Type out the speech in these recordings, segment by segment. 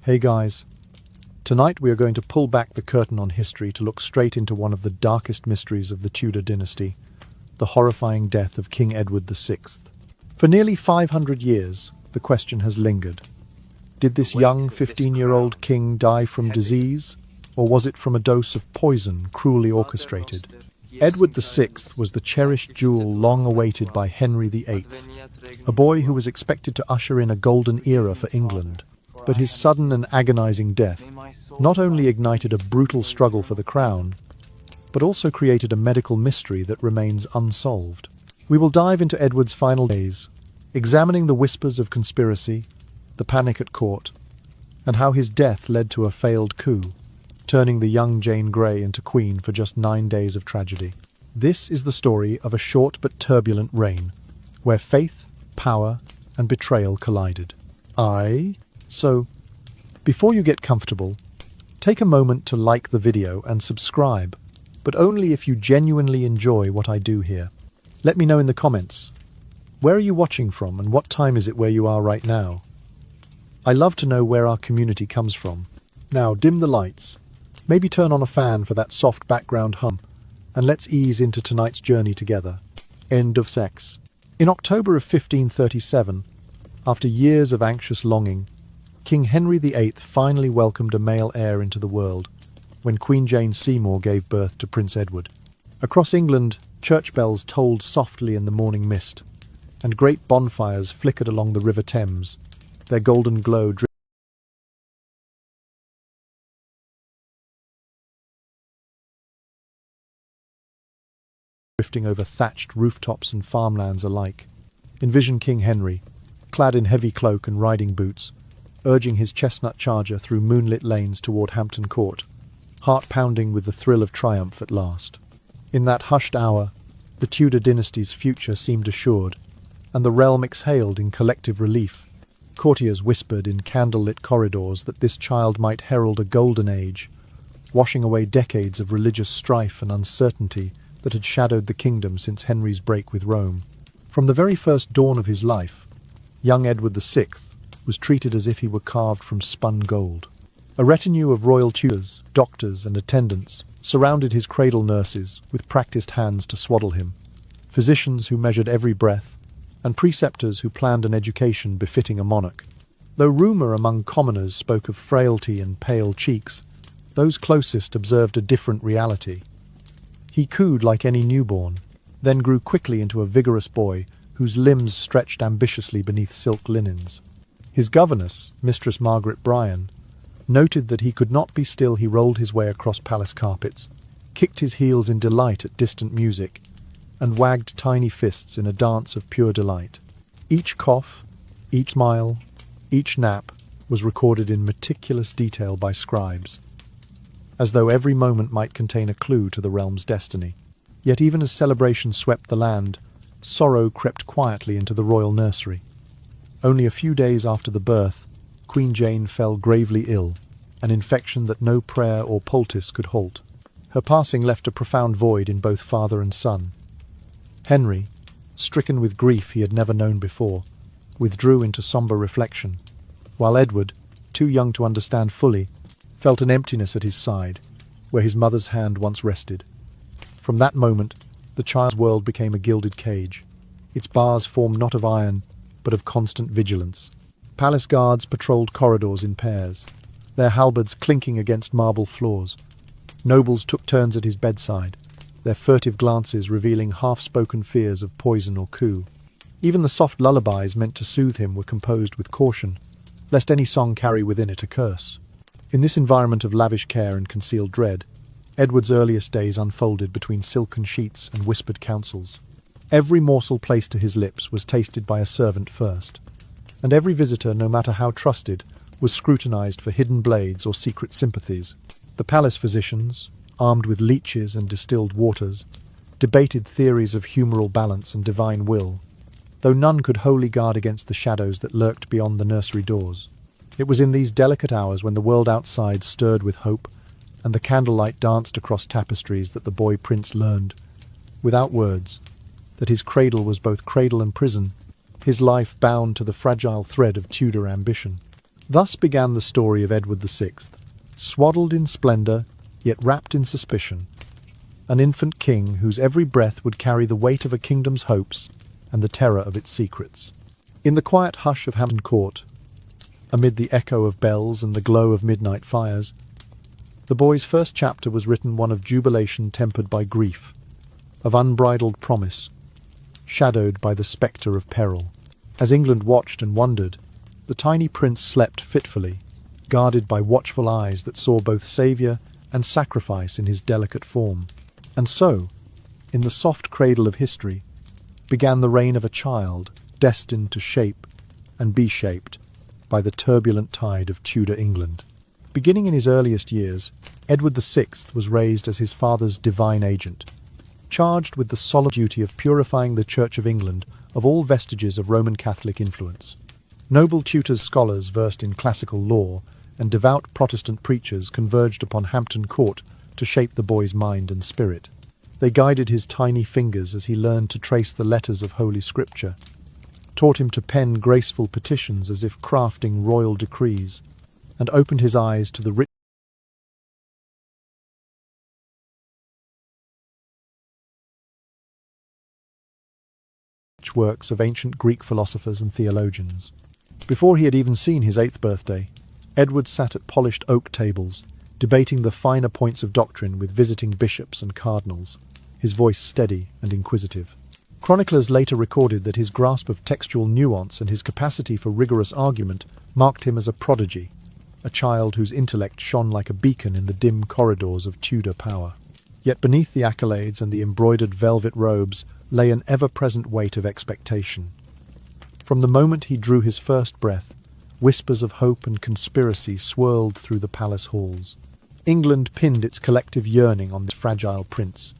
Hey guys, tonight we are going to pull back the curtain on history to look straight into one of the darkest mysteries of the Tudor dynasty, the horrifying death of King Edward VI. For nearly 500 years, the question has lingered. Did this young 15-year-old king die from disease, or was it from a dose of poison cruelly orchestrated? Edward VI was the cherished jewel long awaited by Henry VIII, a boy who was expected to usher in a golden era for England. But his sudden and agonizing death not only ignited a brutal struggle for the crown, but also created a medical mystery that remains unsolved. We will dive into Edward's final days, examining the whispers of conspiracy, the panic at court, and how his death led to a failed coup, turning the young Jane Grey into queen for just 9 days of tragedy. This is the story of a short but turbulent reign, where faith, power, and betrayal collided. So, before you get comfortable, take a moment to like the video and subscribe, but only if you genuinely enjoy what I do here. Let me know in the comments, where are you watching from and what time is it where you are right now? I love to know where our community comes from. Now dim the lights, maybe turn on a fan for that soft background hum, and let's ease into tonight's journey together. End of sex. In October of 1537, after years of anxious longing, King Henry VIII finally welcomed a male heir into the world when Queen Jane Seymour gave birth to Prince Edward. Across England, church bells tolled softly in the morning mist, and great bonfires flickered along the River Thames, their golden glow drifting over thatched rooftops and farmlands alike. Envision King Henry, clad in heavy cloak and riding boots, urging his chestnut charger through moonlit lanes toward Hampton Court, heart pounding with the thrill of triumph at last. In that hushed hour, the Tudor dynasty's future seemed assured, and the realm exhaled in collective relief. Courtiers whispered in candlelit corridors that this child might herald a golden age, washing away decades of religious strife and uncertainty that had shadowed the kingdom since Henry's break with Rome. From the very first dawn of his life, young Edward VI was treated as if he were carved from spun gold. A retinue of royal tutors, doctors, and attendants surrounded his cradle nurses with practiced hands to swaddle him, physicians who measured every breath, and preceptors who planned an education befitting a monarch. Though rumour among commoners spoke of frailty and pale cheeks, those closest observed a different reality. He cooed like any newborn, then grew quickly into a vigorous boy whose limbs stretched ambitiously beneath silk linens. His governess, Mistress Margaret Bryan, noted that he could not be still. He rolled his way across palace carpets, kicked his heels in delight at distant music, and wagged tiny fists in a dance of pure delight. Each cough, each smile, each nap was recorded in meticulous detail by scribes, as though every moment might contain a clue to the realm's destiny. Yet even as celebration swept the land, sorrow crept quietly into the royal nursery. Only a few days after the birth, Queen Jane fell gravely ill, an infection that no prayer or poultice could halt. Her passing left a profound void in both father and son. Henry, stricken with grief he had never known before, withdrew into sombre reflection, while Edward, too young to understand fully, felt an emptiness at his side, where his mother's hand once rested. From that moment, the child's world became a gilded cage, its bars formed not of iron, but of constant vigilance. Palace guards patrolled corridors in pairs, their halberds clinking against marble floors. Nobles took turns at his bedside, their furtive glances revealing half-spoken fears of poison or coup. Even the soft lullabies meant to soothe him were composed with caution, lest any song carry within it a curse. In this environment of lavish care and concealed dread, Edward's earliest days unfolded between silken sheets and whispered counsels. Every morsel placed to his lips was tasted by a servant first, and every visitor, no matter how trusted, was scrutinized for hidden blades or secret sympathies. The palace physicians, armed with leeches and distilled waters, debated theories of humoral balance and divine will, though none could wholly guard against the shadows that lurked beyond the nursery doors. It was in these delicate hours when the world outside stirred with hope, and the candlelight danced across tapestries that the boy prince learned, without words, that his cradle was both cradle and prison, his life bound to the fragile thread of Tudor ambition. Thus began the story of Edward VI, swaddled in splendour, yet wrapped in suspicion, an infant king whose every breath would carry the weight of a kingdom's hopes and the terror of its secrets. In the quiet hush of Hampton Court, amid the echo of bells and the glow of midnight fires, the boy's first chapter was written one of jubilation tempered by grief, of unbridled promise, shadowed by the spectre of peril. As England watched and wondered, the tiny prince slept fitfully, guarded by watchful eyes that saw both saviour and sacrifice in his delicate form. And so, in the soft cradle of history, began the reign of a child destined to shape and be shaped by the turbulent tide of Tudor England. Beginning in his earliest years, Edward VI was raised as his father's divine agent, charged with the solemn duty of purifying the Church of England of all vestiges of Roman Catholic influence. Noble Tudor's scholars versed in classical law and devout Protestant preachers converged upon Hampton Court to shape the boy's mind and spirit. They guided his tiny fingers as he learned to trace the letters of Holy Scripture, taught him to pen graceful petitions as if crafting royal decrees, and opened his eyes to the rich works of ancient Greek philosophers and theologians. Before he had even seen his 8th birthday, Edward sat at polished oak tables, debating the finer points of doctrine with visiting bishops and cardinals, his voice steady and inquisitive. Chroniclers later recorded that his grasp of textual nuance and his capacity for rigorous argument marked him as a prodigy, a child whose intellect shone like a beacon in the dim corridors of Tudor power. Yet beneath the accolades and the embroidered velvet robes lay an ever-present weight of expectation. From the moment he drew his first breath, whispers of hope and conspiracy swirled through the palace halls. England pinned its collective yearning on this fragile prince,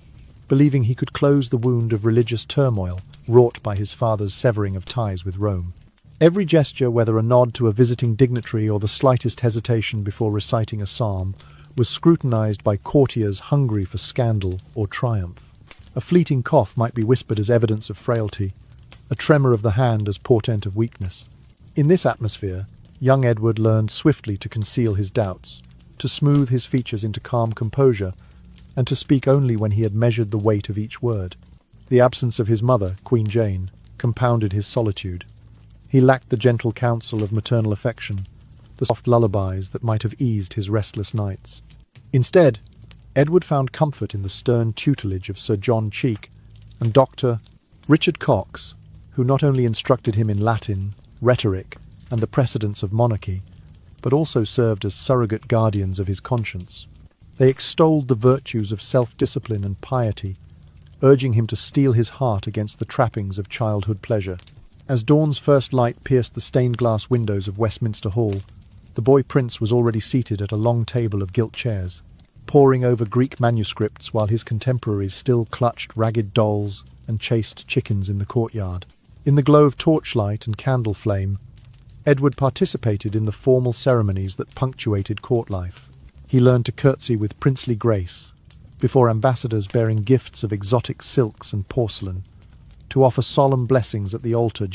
believing he could close the wound of religious turmoil wrought by his father's severing of ties with Rome. Every gesture, whether a nod to a visiting dignitary or the slightest hesitation before reciting a psalm, was scrutinized by courtiers hungry for scandal or triumph. A fleeting cough might be whispered as evidence of frailty, a tremor of the hand as portent of weakness. In this atmosphere, young Edward learned swiftly to conceal his doubts, to smooth his features into calm composure, and to speak only when he had measured the weight of each word. The absence of his mother, Queen Jane, compounded his solitude. He lacked the gentle counsel of maternal affection, the soft lullabies that might have eased his restless nights. Instead, Edward found comfort in the stern tutelage of Sir John Cheek and Dr. Richard Cox, who not only instructed him in Latin, rhetoric, and the precedents of monarchy, but also served as surrogate guardians of his conscience. They extolled the virtues of self-discipline and piety, urging him to steel his heart against the trappings of childhood pleasure. As dawn's first light pierced the stained-glass windows of Westminster Hall, the boy prince was already seated at a long table of gilt chairs, poring over Greek manuscripts while his contemporaries still clutched ragged dolls and chased chickens in the courtyard. In the glow of torchlight and candle flame, Edward participated in the formal ceremonies that punctuated court life. He learned to curtsy with princely grace before ambassadors bearing gifts of exotic silks and porcelain, to offer solemn blessings at the altar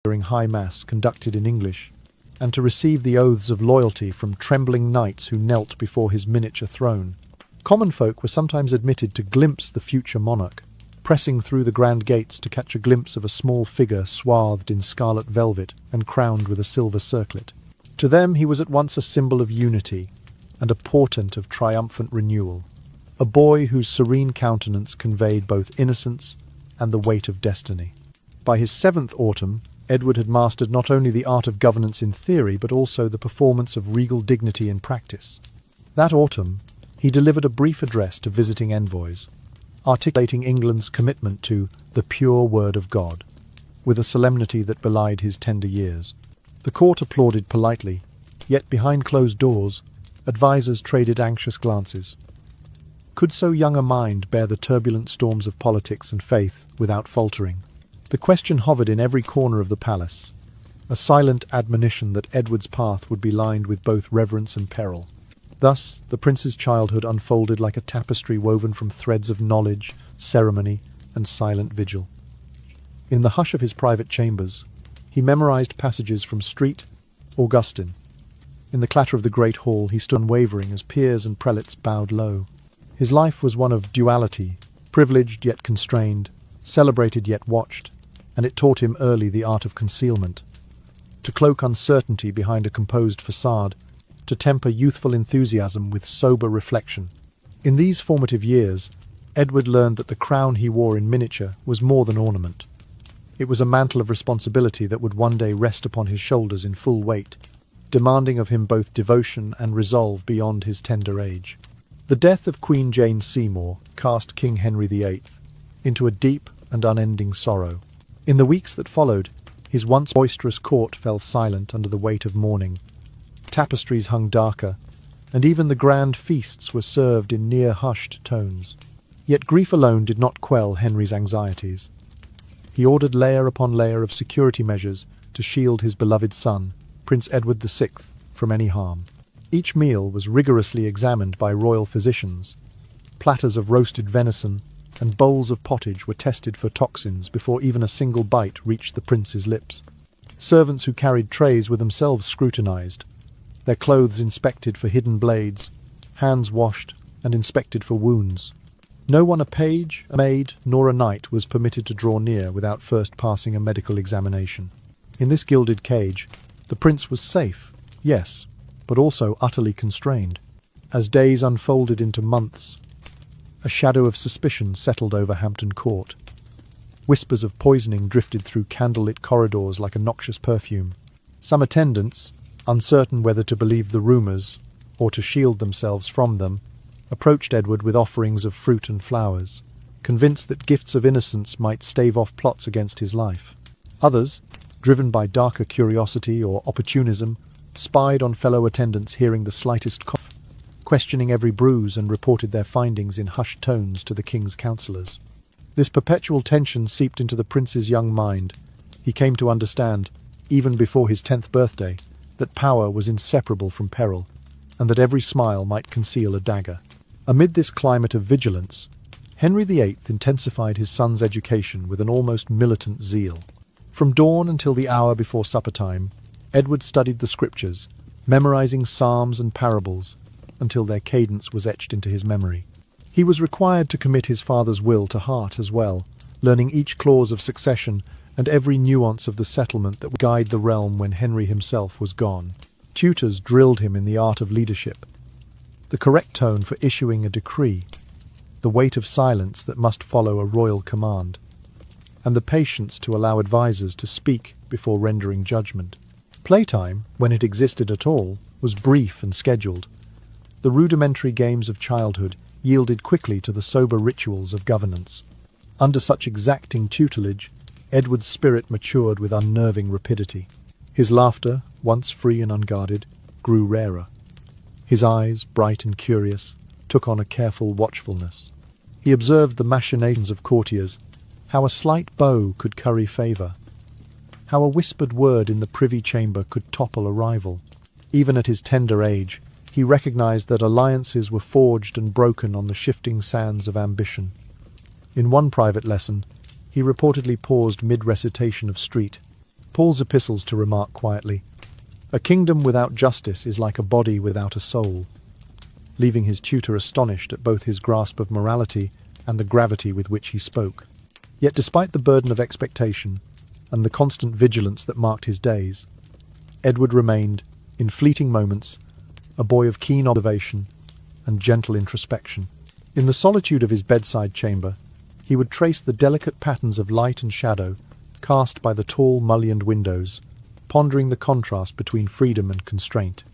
during High Mass conducted in English, and to receive the oaths of loyalty from trembling knights who knelt before his miniature throne. Common folk were sometimes admitted to glimpse the future monarch, pressing through the grand gates to catch a glimpse of a small figure swathed in scarlet velvet and crowned with a silver circlet. To them he was at once a symbol of unity and a portent of triumphant renewal, a boy whose serene countenance conveyed both innocence and the weight of destiny. By his 7th autumn, Edward had mastered not only the art of governance in theory, but also the performance of regal dignity in practice. That autumn, he delivered a brief address to visiting envoys, articulating England's commitment to the pure word of God, with a solemnity that belied his tender years. The court applauded politely, yet behind closed doors, advisers traded anxious glances. Could so young a mind bear the turbulent storms of politics and faith without faltering? The question hovered in every corner of the palace, a silent admonition that Edward's path would be lined with both reverence and peril. Thus, the prince's childhood unfolded like a tapestry woven from threads of knowledge, ceremony, and silent vigil. In the hush of his private chambers, he memorized passages from Street, Augustine. In the clatter of the great hall, he stood unwavering as peers and prelates bowed low. His life was one of duality, privileged yet constrained, celebrated yet watched, and it taught him early the art of concealment. To cloak uncertainty behind a composed facade, to temper youthful enthusiasm with sober reflection. In these formative years, Edward learned that the crown he wore in miniature was more than ornament. It was a mantle of responsibility that would one day rest upon his shoulders in full weight, demanding of him both devotion and resolve beyond his tender age. The death of Queen Jane Seymour cast King Henry VIII into a deep and unending sorrow. In the weeks that followed, his once boisterous court fell silent under the weight of mourning. Tapestries hung darker, and even the grand feasts were served in near-hushed tones. Yet grief alone did not quell Henry's anxieties. He ordered layer upon layer of security measures to shield his beloved son, Prince Edward VI, from any harm. Each meal was rigorously examined by royal physicians. Platters of roasted venison and bowls of pottage were tested for toxins before even a single bite reached the prince's lips. Servants who carried trays were themselves scrutinized, their clothes inspected for hidden blades, hands washed and inspected for wounds. No one, a page, a maid, nor a knight, was permitted to draw near without first passing a medical examination. In this gilded cage, the prince was safe, yes, but also utterly constrained. As days unfolded into months, a shadow of suspicion settled over Hampton Court. Whispers of poisoning drifted through candlelit corridors like a noxious perfume. Some attendants, uncertain whether to believe the rumours or to shield themselves from them, approached Edward with offerings of fruit and flowers, convinced that gifts of innocence might stave off plots against his life. Others, driven by darker curiosity or opportunism, spied on fellow attendants hearing the slightest cough, questioning every bruise, and reported their findings in hushed tones to the king's counsellors. This perpetual tension seeped into the prince's young mind. He came to understand, even before his 10th birthday, that power was inseparable from peril, and that every smile might conceal a dagger. Amid this climate of vigilance, Henry VIII intensified his son's education with an almost militant zeal. From dawn until the hour before supper time, Edward studied the scriptures, memorizing psalms and parables, until their cadence was etched into his memory. He was required to commit his father's will to heart as well, learning each clause of succession and every nuance of the settlement that would guide the realm when Henry himself was gone. Tutors drilled him in the art of leadership, the correct tone for issuing a decree, the weight of silence that must follow a royal command, and the patience to allow advisers to speak before rendering judgment. Playtime, when it existed at all, was brief and scheduled. The rudimentary games of childhood yielded quickly to the sober rituals of governance. Under such exacting tutelage, Edward's spirit matured with unnerving rapidity. His laughter, once free and unguarded, grew rarer. His eyes, bright and curious, took on a careful watchfulness. He observed the machinations of courtiers, how a slight bow could curry favour, how a whispered word in the privy chamber could topple a rival. Even at his tender age, he recognized that alliances were forged and broken on the shifting sands of ambition. In one private lesson, he reportedly paused mid-recitation of Street, Paul's epistles, to remark quietly, "A kingdom without justice is like a body without a soul," leaving his tutor astonished at both his grasp of morality and the gravity with which he spoke. Yet despite the burden of expectation and the constant vigilance that marked his days, Edward remained, in fleeting moments, a boy of keen observation and gentle introspection. In the solitude of his bedside chamber, he would trace the delicate patterns of light and shadow cast by the tall mullioned windows, pondering the contrast between freedom and constraint.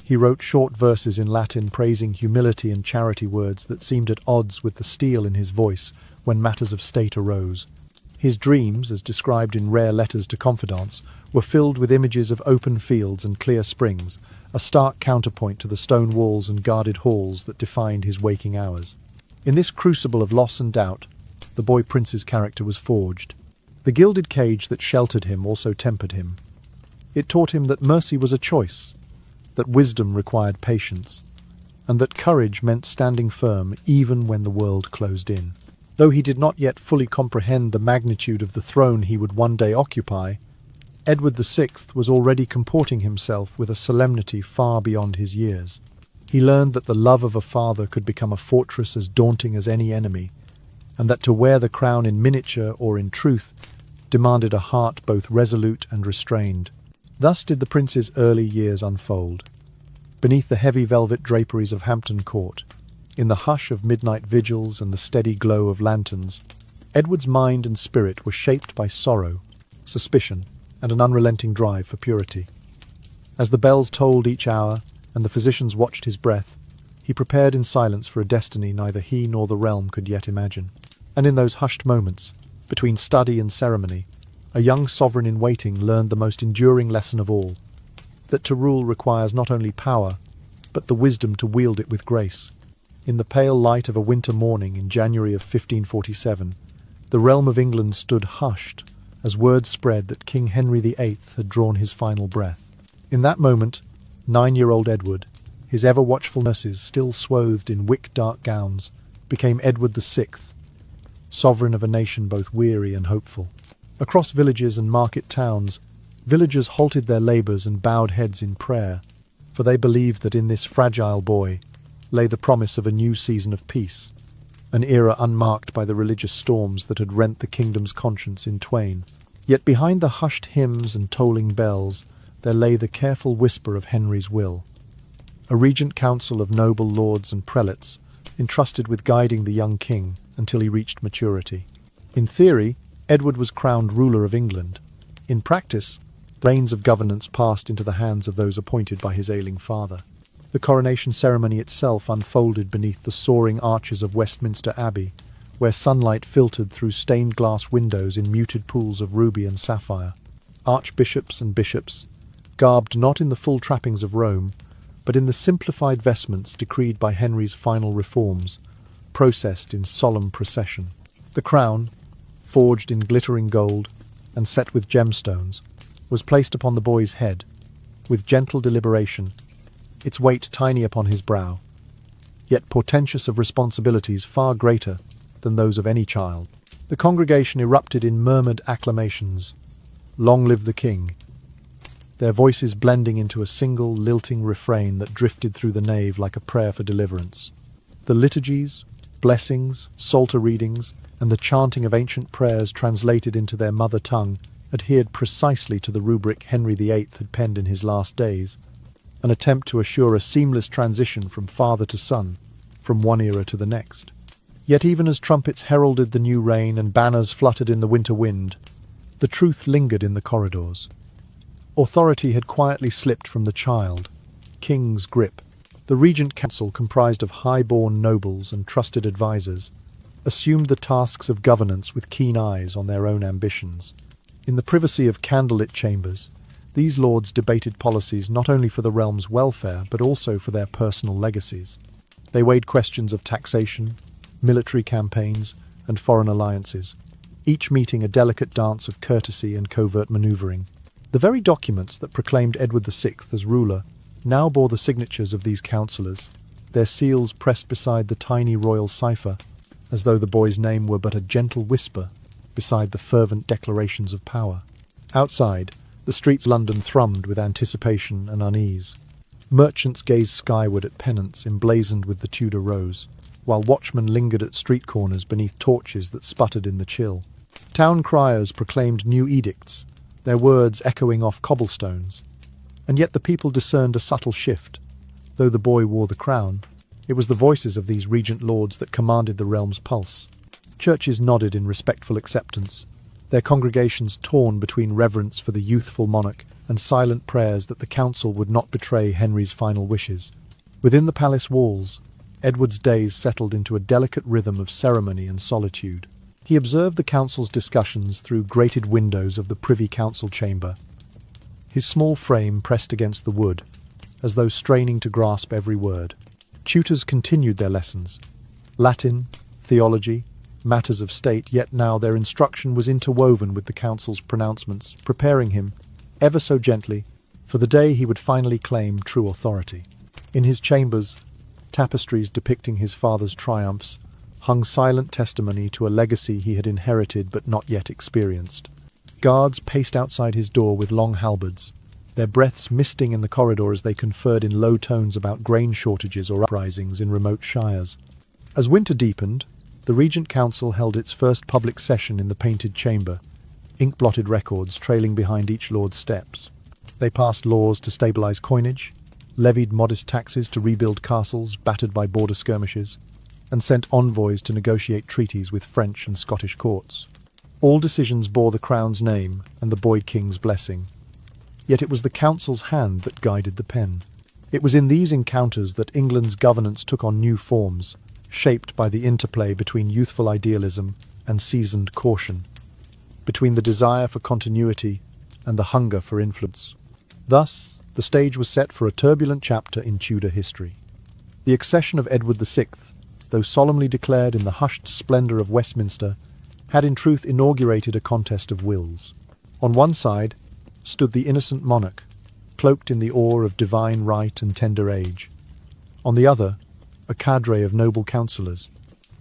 He wrote short verses in Latin praising humility and charity, words that seemed at odds with the steel in his voice when matters of state arose. His dreams, as described in rare letters to confidants, were filled with images of open fields and clear springs, a stark counterpoint to the stone walls and guarded halls that defined his waking hours. In this crucible of loss and doubt, the boy prince's character was forged. The gilded cage that sheltered him also tempered him. It taught him that mercy was a choice, that wisdom required patience, and that courage meant standing firm even when the world closed in. Though he did not yet fully comprehend the magnitude of the throne he would one day occupy, Edward VI was already comporting himself with a solemnity far beyond his years. He learned that the love of a father could become a fortress as daunting as any enemy, and that to wear the crown in miniature or in truth demanded a heart both resolute and restrained. Thus did the prince's early years unfold. Beneath the heavy velvet draperies of Hampton Court, in the hush of midnight vigils and the steady glow of lanterns, Edward's mind and spirit were shaped by sorrow, suspicion, and an unrelenting drive for purity. As the bells tolled each hour and the physicians watched his breath, he prepared in silence for a destiny neither he nor the realm could yet imagine. And in those hushed moments, between study and ceremony, a young sovereign-in-waiting learned the most enduring lesson of all, that to rule requires not only power, but the wisdom to wield it with grace. In the pale light of a winter morning in January of 1547, the realm of England stood hushed as word spread that King Henry VIII had drawn his final breath. In that moment, 9-year-old Edward, his ever-watchful nurses still swathed in wick-dark gowns, became Edward VI, sovereign of a nation both weary and hopeful. Across villages and market towns, villagers halted their labours and bowed heads in prayer, for they believed that in this fragile boy lay the promise of a new season of peace, an era unmarked by the religious storms that had rent the kingdom's conscience in twain. Yet behind the hushed hymns and tolling bells there lay the careful whisper of Henry's will. A regent council of noble lords and prelates, entrusted with guiding the young king until he reached maturity. In theory, Edward was crowned ruler of England. In practice, the reins of governance passed into the hands of those appointed by his ailing father. The coronation ceremony itself unfolded beneath the soaring arches of Westminster Abbey, where sunlight filtered through stained glass windows in muted pools of ruby and sapphire. Archbishops and bishops, garbed not in the full trappings of Rome, but in the simplified vestments decreed by Henry's final reforms, processed in solemn procession. The crown, forged in glittering gold and set with gemstones, was placed upon the boy's head, with gentle deliberation, its weight tiny upon his brow, yet portentous of responsibilities far greater than those of any child. The congregation erupted in murmured acclamations. Long live the king! Their voices blending into a single lilting refrain that drifted through the nave like a prayer for deliverance. The liturgies, blessings, psalter readings, and the chanting of ancient prayers translated into their mother tongue adhered precisely to the rubric Henry VIII had penned in his last days, an attempt to assure a seamless transition from father to son, from one era to the next. Yet even as trumpets heralded the new reign and banners fluttered in the winter wind, the truth lingered in the corridors. Authority had quietly slipped from the child, king's grip. The regent council, comprised of high-born nobles and trusted advisers, assumed the tasks of governance with keen eyes on their own ambitions. In the privacy of candlelit chambers, these lords debated policies not only for the realm's welfare but also for their personal legacies. They weighed questions of taxation, military campaigns, and foreign alliances, each meeting a delicate dance of courtesy and covert manoeuvring. The very documents that proclaimed Edward VI as ruler now bore the signatures of these councillors, their seals pressed beside the tiny royal cipher, as though the boy's name were but a gentle whisper beside the fervent declarations of power. Outside, the streets of London thrummed with anticipation and unease. Merchants gazed skyward at pennants emblazoned with the Tudor rose, while watchmen lingered at street corners beneath torches that sputtered in the chill. Town criers proclaimed new edicts, their words echoing off cobblestones. And yet the people discerned a subtle shift. Though the boy wore the crown, it was the voices of these regent lords that commanded the realm's pulse. Churches nodded in respectful acceptance, their congregations torn between reverence for the youthful monarch and silent prayers that the council would not betray Henry's final wishes. Within the palace walls, Edward's days settled into a delicate rhythm of ceremony and solitude. He observed the council's discussions through grated windows of the Privy Council chamber, his small frame pressed against the wood, as though straining to grasp every word. Tutors continued their lessons. Latin, theology, matters of state, yet now their instruction was interwoven with the council's pronouncements, preparing him, ever so gently, for the day he would finally claim true authority. In his chambers, tapestries depicting his father's triumphs hung silent testimony to a legacy he had inherited but not yet experienced. Guards paced outside his door with long halberds, their breaths misting in the corridor as they conferred in low tones about grain shortages or uprisings in remote shires. As winter deepened, the Regent Council held its first public session in the Painted Chamber, ink-blotted records trailing behind each lord's steps. They passed laws to stabilise coinage, levied modest taxes to rebuild castles battered by border skirmishes, and sent envoys to negotiate treaties with French and Scottish courts. All decisions bore the Crown's name and the boy king's blessing. Yet it was the Council's hand that guided the pen. It was in these encounters that England's governance took on new forms, shaped by the interplay between youthful idealism and seasoned caution, between the desire for continuity and the hunger for influence. Thus, the stage was set for a turbulent chapter in Tudor history. The accession of Edward VI, though solemnly declared in the hushed splendour of Westminster, had in truth inaugurated a contest of wills. On one side stood the innocent monarch, cloaked in the awe of divine right and tender age. On the other, a cadre of noble councillors,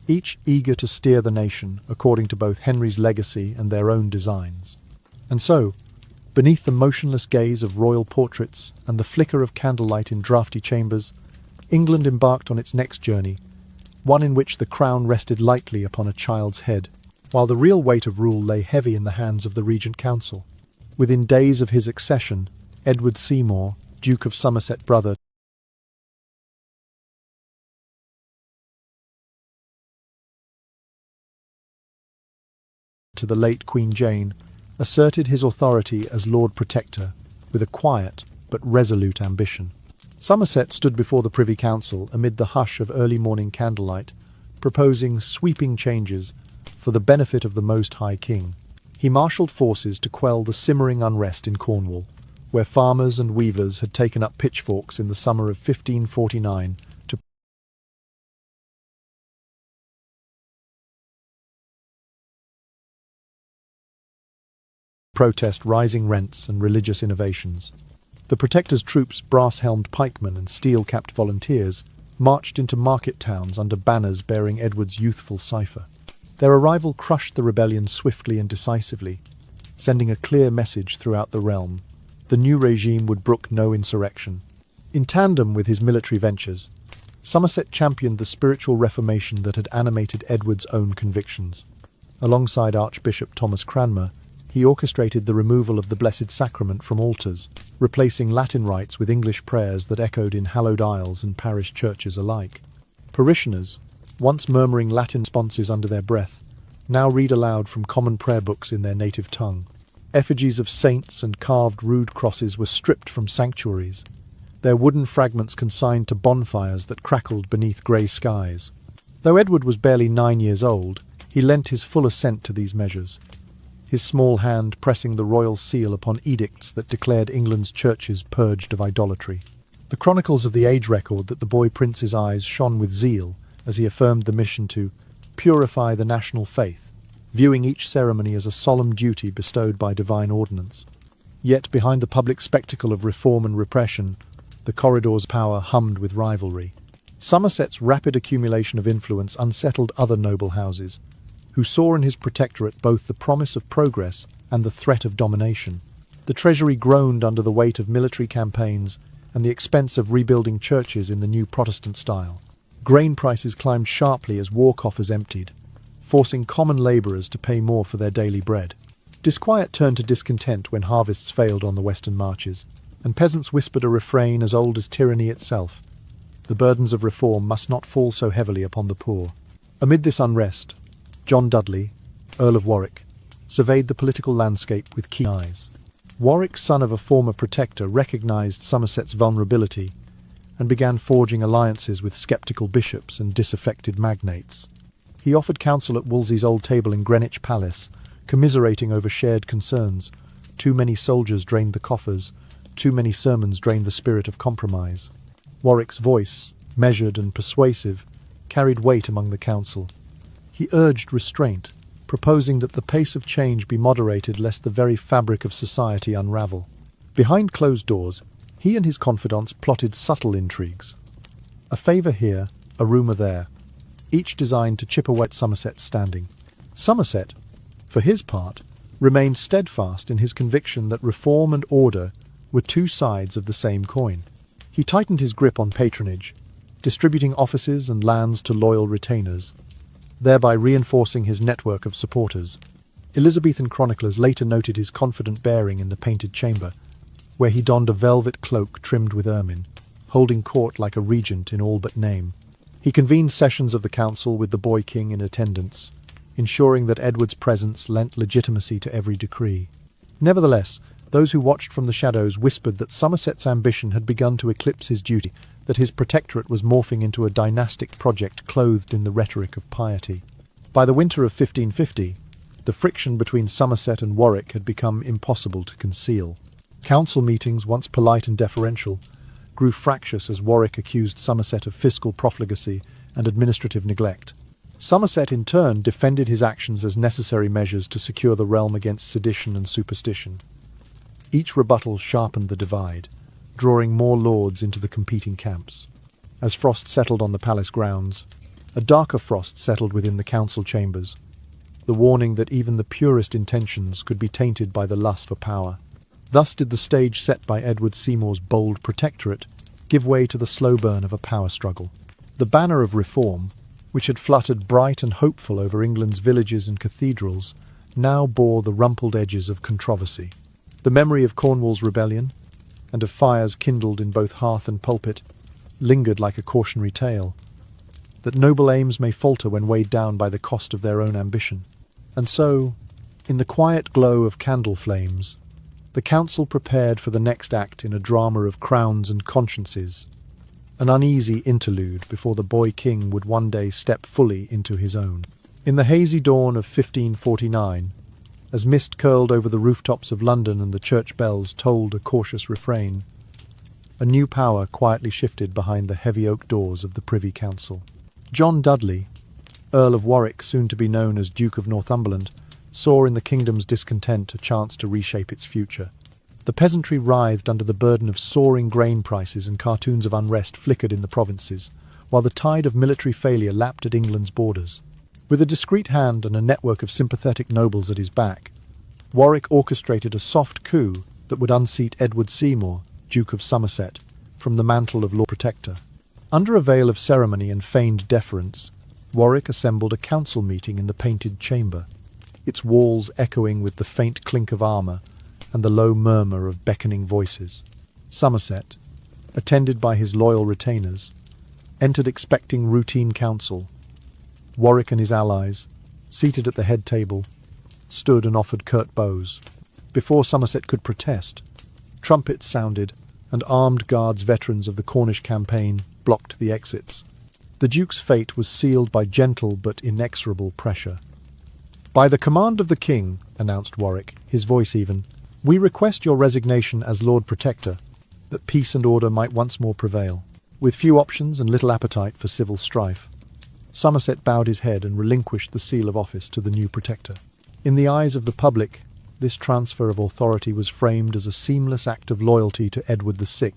each eager to steer the nation according to both Henry's legacy and their own designs. And so, beneath the motionless gaze of royal portraits and the flicker of candlelight in draughty chambers, England embarked on its next journey, one in which the crown rested lightly upon a child's head, while the real weight of rule lay heavy in the hands of the Regent Council. Within days of his accession, Edward Seymour, Duke of Somerset brother to the late Queen Jane, asserted his authority as Lord Protector with a quiet but resolute ambition. Somerset stood before the Privy Council amid the hush of early morning candlelight, proposing sweeping changes for the benefit of the Most High King. He marshalled forces to quell the simmering unrest in Cornwall, where farmers and weavers had taken up pitchforks in the summer of 1549 to protest rising rents and religious innovations. The Protector's troops, brass-helmed pikemen and steel-capped volunteers, marched into market towns under banners bearing Edward's youthful cipher. Their arrival crushed the rebellion swiftly and decisively, sending a clear message throughout the realm. The new regime would brook no insurrection. In tandem with his military ventures, Somerset championed the spiritual reformation that had animated Edward's own convictions. Alongside Archbishop Thomas Cranmer, he orchestrated the removal of the Blessed Sacrament from altars, replacing Latin rites with English prayers that echoed in hallowed aisles and parish churches alike. Parishioners, once murmuring Latin responses under their breath, now read aloud from common prayer books in their native tongue. Effigies of saints and carved rude crosses were stripped from sanctuaries, their wooden fragments consigned to bonfires that crackled beneath grey skies. Though Edward was barely 9 years old, he lent his full assent to these measures, his small hand pressing the royal seal upon edicts that declared England's churches purged of idolatry. The chronicles of the age record that the boy prince's eyes shone with zeal as he affirmed the mission to purify the national faith, viewing each ceremony as a solemn duty bestowed by divine ordinance. Yet behind the public spectacle of reform and repression, the corridor's power hummed with rivalry. Somerset's rapid accumulation of influence unsettled other noble houses, who saw in his protectorate both the promise of progress and the threat of domination. The treasury groaned under the weight of military campaigns and the expense of rebuilding churches in the new Protestant style. Grain prices climbed sharply as war coffers emptied, forcing common labourers to pay more for their daily bread. Disquiet turned to discontent when harvests failed on the western marches, and peasants whispered a refrain as old as tyranny itself: the burdens of reform must not fall so heavily upon the poor. Amid this unrest, John Dudley, Earl of Warwick, surveyed the political landscape with keen eyes. Warwick, son of a former protector, recognised Somerset's vulnerability and began forging alliances with sceptical bishops and disaffected magnates. He offered counsel at Wolsey's old table in Greenwich Palace, commiserating over shared concerns. Too many soldiers drained the coffers, too many sermons drained the spirit of compromise. Warwick's voice, measured and persuasive, carried weight among the council. He urged restraint, proposing that the pace of change be moderated lest the very fabric of society unravel. Behind closed doors, he and his confidants plotted subtle intrigues. A favour here, a rumour there, each designed to chip away at Somerset's standing. Somerset, for his part, remained steadfast in his conviction that reform and order were two sides of the same coin. He tightened his grip on patronage, distributing offices and lands to loyal retainers, thereby reinforcing his network of supporters. Elizabethan chroniclers later noted his confident bearing in the Painted Chamber, where he donned a velvet cloak trimmed with ermine, holding court like a regent in all but name. He convened sessions of the council with the boy king in attendance, ensuring that Edward's presence lent legitimacy to every decree. Nevertheless, those who watched from the shadows whispered that Somerset's ambition had begun to eclipse his duty, that his protectorate was morphing into a dynastic project clothed in the rhetoric of piety. By the winter of 1550, the friction between Somerset and Warwick had become impossible to conceal. Council meetings, once polite and deferential, grew fractious as Warwick accused Somerset of fiscal profligacy and administrative neglect. Somerset, in turn, defended his actions as necessary measures to secure the realm against sedition and superstition. Each rebuttal sharpened the divide, drawing more lords into the competing camps. As frost settled on the palace grounds, a darker frost settled within the council chambers, the warning that even the purest intentions could be tainted by the lust for power. Thus did the stage set by Edward Seymour's bold protectorate give way to the slow burn of a power struggle. The banner of reform, which had fluttered bright and hopeful over England's villages and cathedrals, now bore the rumpled edges of controversy. The memory of Cornwall's rebellion, and of fires kindled in both hearth and pulpit, lingered like a cautionary tale, that noble aims may falter when weighed down by the cost of their own ambition. And so, in the quiet glow of candle flames, the council prepared for the next act in a drama of crowns and consciences, an uneasy interlude before the boy king would one day step fully into his own. In the hazy dawn of 1549, as mist curled over the rooftops of London and the church bells tolled a cautious refrain, a new power quietly shifted behind the heavy oak doors of the Privy Council. John Dudley, Earl of Warwick, soon to be known as Duke of Northumberland, saw in the kingdom's discontent a chance to reshape its future. The peasantry writhed under the burden of soaring grain prices, and cartoons of unrest flickered in the provinces, while the tide of military failure lapped at England's borders. With a discreet hand and a network of sympathetic nobles at his back, Warwick orchestrated a soft coup that would unseat Edward Seymour, Duke of Somerset, from the mantle of Lord Protector. Under a veil of ceremony and feigned deference, Warwick assembled a council meeting in the Painted Chamber, its walls echoing with the faint clink of armour and the low murmur of beckoning voices. Somerset, attended by his loyal retainers, entered expecting routine council. Warwick and his allies, seated at the head table, stood and offered curt bows. Before Somerset could protest, trumpets sounded, and armed guards, veterans of the Cornish campaign, blocked the exits. The Duke's fate was sealed by gentle but inexorable pressure. "By the command of the King," announced Warwick, his voice even, "we request your resignation as Lord Protector, that peace and order might once more prevail." With few options and little appetite for civil strife, Somerset bowed his head and relinquished the seal of office to the new protector. In the eyes of the public, this transfer of authority was framed as a seamless act of loyalty to Edward VI.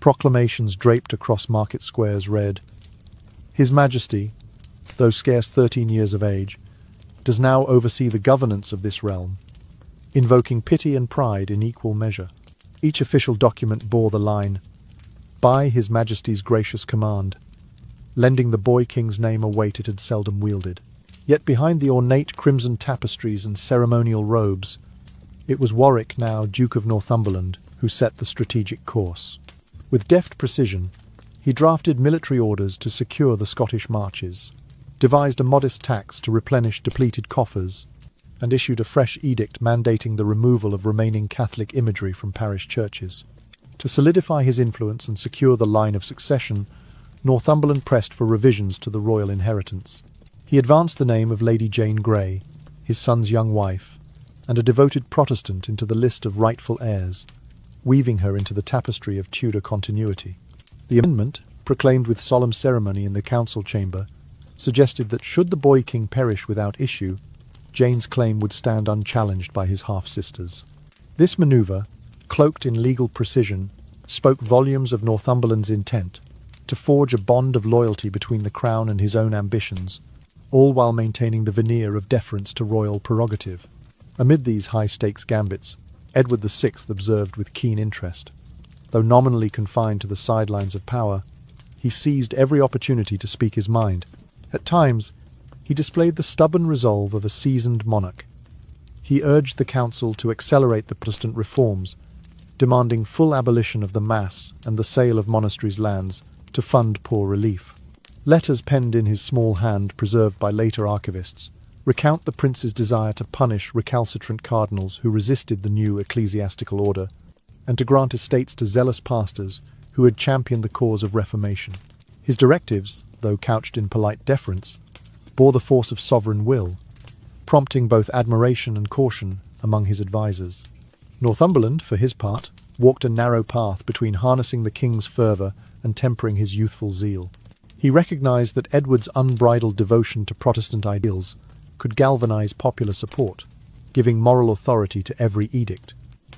Proclamations draped across market squares read, "His Majesty, though scarce 13 years of age, does now oversee the governance of this realm, invoking pity and pride in equal measure." Each official document bore the line, "By His Majesty's gracious command," lending the boy king's name a weight it had seldom wielded. Yet behind the ornate crimson tapestries and ceremonial robes, it was Warwick, now Duke of Northumberland, who set the strategic course. With deft precision, he drafted military orders to secure the Scottish marches, devised a modest tax to replenish depleted coffers, and issued a fresh edict mandating the removal of remaining Catholic imagery from parish churches. To solidify his influence and secure the line of succession, Northumberland pressed for revisions to the royal inheritance. He advanced the name of Lady Jane Grey, his son's young wife, and a devoted Protestant into the list of rightful heirs, weaving her into the tapestry of Tudor continuity. The amendment, proclaimed with solemn ceremony in the council chamber, suggested that should the boy king perish without issue, Jane's claim would stand unchallenged by his half-sisters. This manoeuvre, cloaked in legal precision, spoke volumes of Northumberland's intent. to forge a bond of loyalty between the crown and his own ambitions, all while maintaining the veneer of deference to royal prerogative. Amid these high-stakes gambits, Edward VI observed with keen interest. Though nominally confined to the sidelines of power, he seized every opportunity to speak his mind. At times, he displayed the stubborn resolve of a seasoned monarch. He urged the council to accelerate the Protestant reforms, demanding full abolition of the Mass and the sale of monasteries' lands to fund poor relief. Letters penned in his small hand, preserved by later archivists, recount the prince's desire to punish recalcitrant cardinals who resisted the new ecclesiastical order, and to grant estates to zealous pastors who had championed the cause of reformation. His directives, though couched in polite deference, bore the force of sovereign will, prompting both admiration and caution among his advisers. Northumberland, for his part, walked a narrow path between harnessing the king's fervour and tempering his youthful zeal. He recognized that Edward's unbridled devotion to Protestant ideals could galvanize popular support, giving moral authority to every edict,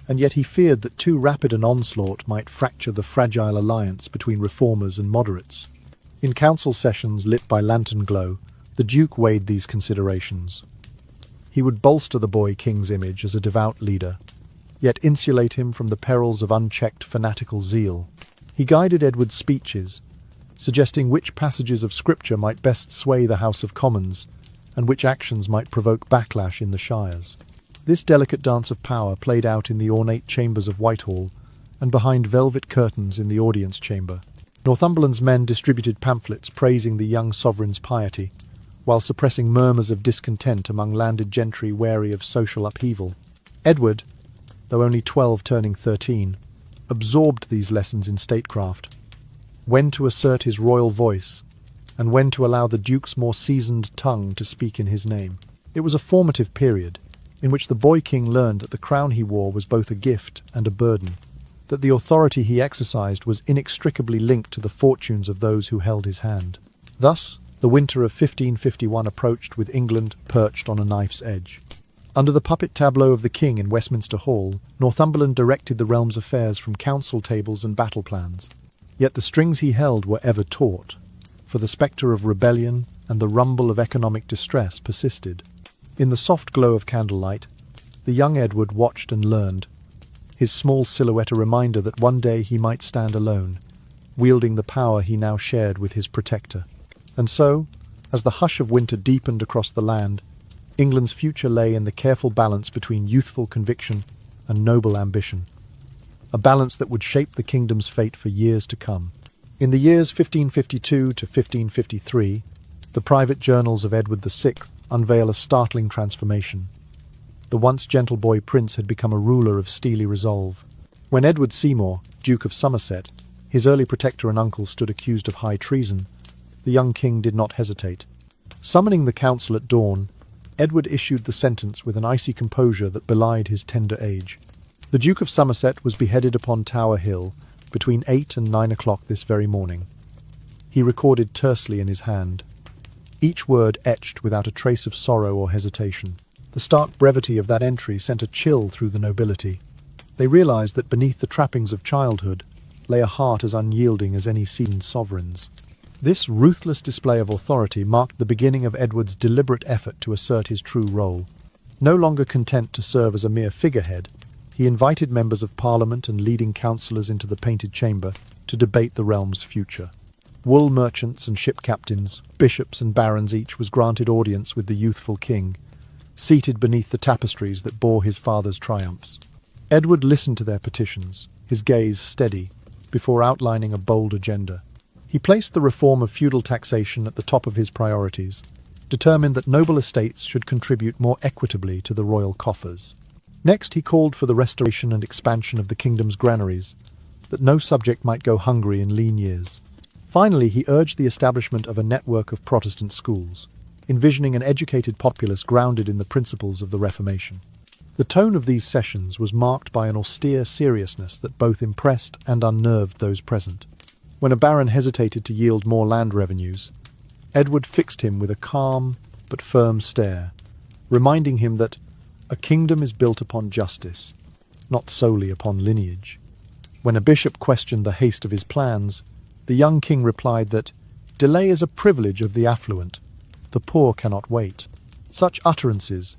and yet he feared that too rapid an onslaught might fracture the fragile alliance between reformers and moderates. In council sessions lit by lantern glow, the Duke weighed these considerations. He would bolster the boy king's image as a devout leader, yet insulate him from the perils of unchecked fanatical zeal. He guided Edward's speeches, suggesting which passages of Scripture might best sway the House of Commons, and which actions might provoke backlash in the shires. This delicate dance of power played out in the ornate chambers of Whitehall and behind velvet curtains in the audience chamber. Northumberland's men distributed pamphlets praising the young sovereign's piety, while suppressing murmurs of discontent among landed gentry wary of social upheaval. Edward, though only 12 turning 13, absorbed these lessons in statecraft, when to assert his royal voice, and when to allow the Duke's more seasoned tongue to speak in his name. It was a formative period, in which the boy king learned that the crown he wore was both a gift and a burden, that the authority he exercised was inextricably linked to the fortunes of those who held his hand. Thus, the winter of 1551 approached with England perched on a knife's edge. Under the puppet tableau of the king in Westminster Hall, Northumberland directed the realm's affairs from council tables and battle plans. Yet the strings he held were ever taut, for the spectre of rebellion and the rumble of economic distress persisted. In the soft glow of candlelight, the young Edward watched and learned, his small silhouette a reminder that one day he might stand alone, wielding the power he now shared with his protector. And so, as the hush of winter deepened across the land, England's future lay in the careful balance between youthful conviction and noble ambition, a balance that would shape the kingdom's fate for years to come. In the years 1552 to 1553, the private journals of Edward VI unveil a startling transformation. The once gentle boy prince had become a ruler of steely resolve. When Edward Seymour, Duke of Somerset, his early protector and uncle, stood accused of high treason, the young king did not hesitate. Summoning the council at dawn, Edward issued the sentence with an icy composure that belied his tender age. The Duke of Somerset was beheaded upon Tower Hill between 8 and 9 o'clock this very morning. He recorded tersely in his hand, each word etched without a trace of sorrow or hesitation. The stark brevity of that entry sent a chill through the nobility. They realized that beneath the trappings of childhood lay a heart as unyielding as any seasoned sovereign's. This ruthless display of authority marked the beginning of Edward's deliberate effort to assert his true role. No longer content to serve as a mere figurehead, he invited members of Parliament and leading councillors into the Painted Chamber to debate the realm's future. Wool merchants and ship captains, bishops and barons, each was granted audience with the youthful king, seated beneath the tapestries that bore his father's triumphs. Edward listened to their petitions, his gaze steady, before outlining a bold agenda. He placed the reform of feudal taxation at the top of his priorities, determined that noble estates should contribute more equitably to the royal coffers. Next, he called for the restoration and expansion of the kingdom's granaries, that no subject might go hungry in lean years. Finally, he urged the establishment of a network of Protestant schools, envisioning an educated populace grounded in the principles of the Reformation. The tone of these sessions was marked by an austere seriousness that both impressed and unnerved those present. When a baron hesitated to yield more land revenues, Edward fixed him with a calm but firm stare, reminding him that a kingdom is built upon justice, not solely upon lineage. When a bishop questioned the haste of his plans, The young king replied that delay is a privilege of the affluent. The poor cannot wait. Such utterances,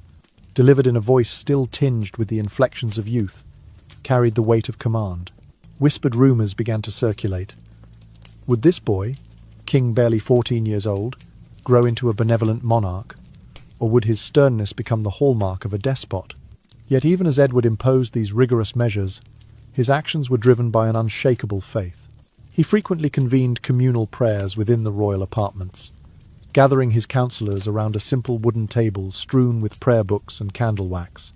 delivered in a voice still tinged with the inflections of youth, carried the weight of command. Whispered rumours began to circulate. Would this boy, king barely 14 years old, grow into a benevolent monarch, or would his sternness become the hallmark of a despot? Yet even as Edward imposed these rigorous measures, his actions were driven by an unshakable faith. He frequently convened communal prayers within the royal apartments, gathering his councillors around a simple wooden table strewn with prayer books and candle wax.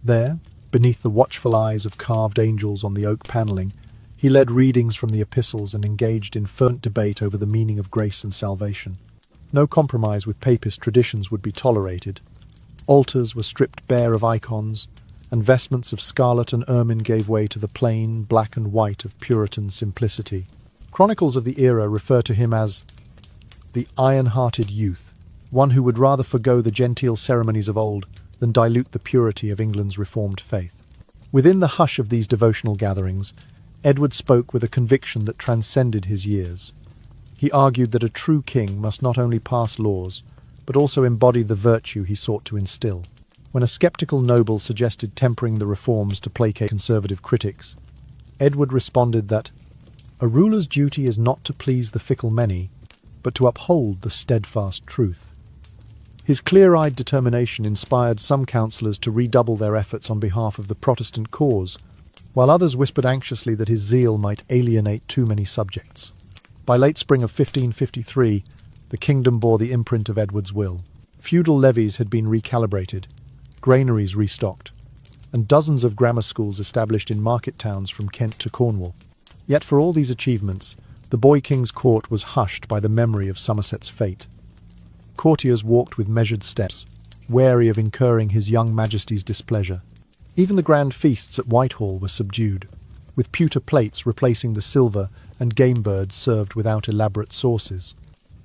There, beneath the watchful eyes of carved angels on the oak panelling, he led readings from the epistles and engaged in fervent debate over the meaning of grace and salvation. No compromise with papist traditions would be tolerated. Altars were stripped bare of icons, and vestments of scarlet and ermine gave way to the plain black and white of Puritan simplicity. Chronicles of the era refer to him as the iron-hearted youth, one who would rather forgo the genteel ceremonies of old than dilute the purity of England's reformed faith. Within the hush of these devotional gatherings, Edward spoke with a conviction that transcended his years. He argued that a true king must not only pass laws, but also embody the virtue he sought to instill. When a sceptical noble suggested tempering the reforms to placate conservative critics, Edward responded that a ruler's duty is not to please the fickle many, but to uphold the steadfast truth. His clear-eyed determination inspired some councillors to redouble their efforts on behalf of the Protestant cause, while others whispered anxiously that his zeal might alienate too many subjects. By late spring of 1553, the kingdom bore the imprint of Edward's will. Feudal levies had been recalibrated, granaries restocked, and dozens of grammar schools established in market towns from Kent to Cornwall. Yet for all these achievements, the boy king's court was hushed by the memory of Somerset's fate. Courtiers walked with measured steps, wary of incurring his young majesty's displeasure. Even the grand feasts at Whitehall were subdued, with pewter plates replacing the silver and game birds served without elaborate sauces.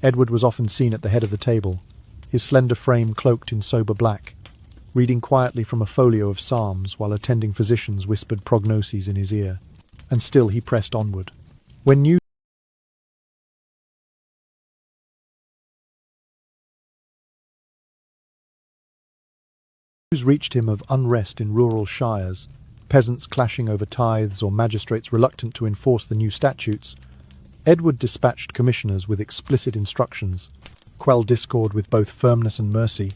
Edward was often seen at the head of the table, his slender frame cloaked in sober black, reading quietly from a folio of psalms while attending physicians whispered prognoses in his ear. And still he pressed onward. When news reached him of unrest in rural shires, peasants clashing over tithes or magistrates reluctant to enforce the new statutes, Edward dispatched commissioners with explicit instructions: quell discord with both firmness and mercy,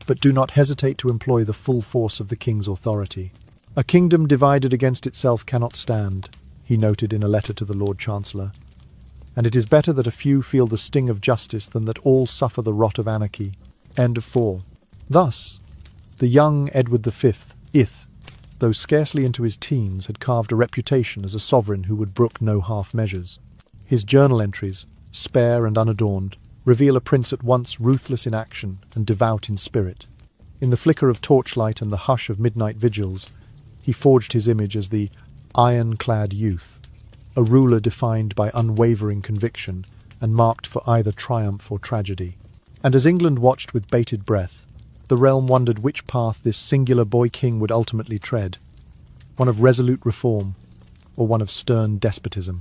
but do not hesitate to employ the full force of the king's authority. A kingdom divided against itself cannot stand, he noted in a letter to the Lord Chancellor, and it is better that a few feel the sting of justice than that all suffer the rot of anarchy. End of 4. Thus, the young Edward V, though scarcely into his teens, had carved a reputation as a sovereign who would brook no half measures. His journal entries, spare and unadorned, reveal a prince at once ruthless in action and devout in spirit. In the flicker of torchlight and the hush of midnight vigils, he forged his image as the iron-clad youth, a ruler defined by unwavering conviction and marked for either triumph or tragedy. And as England watched with bated breath, the realm wondered which path this singular boy-king would ultimately tread, one of resolute reform or one of stern despotism.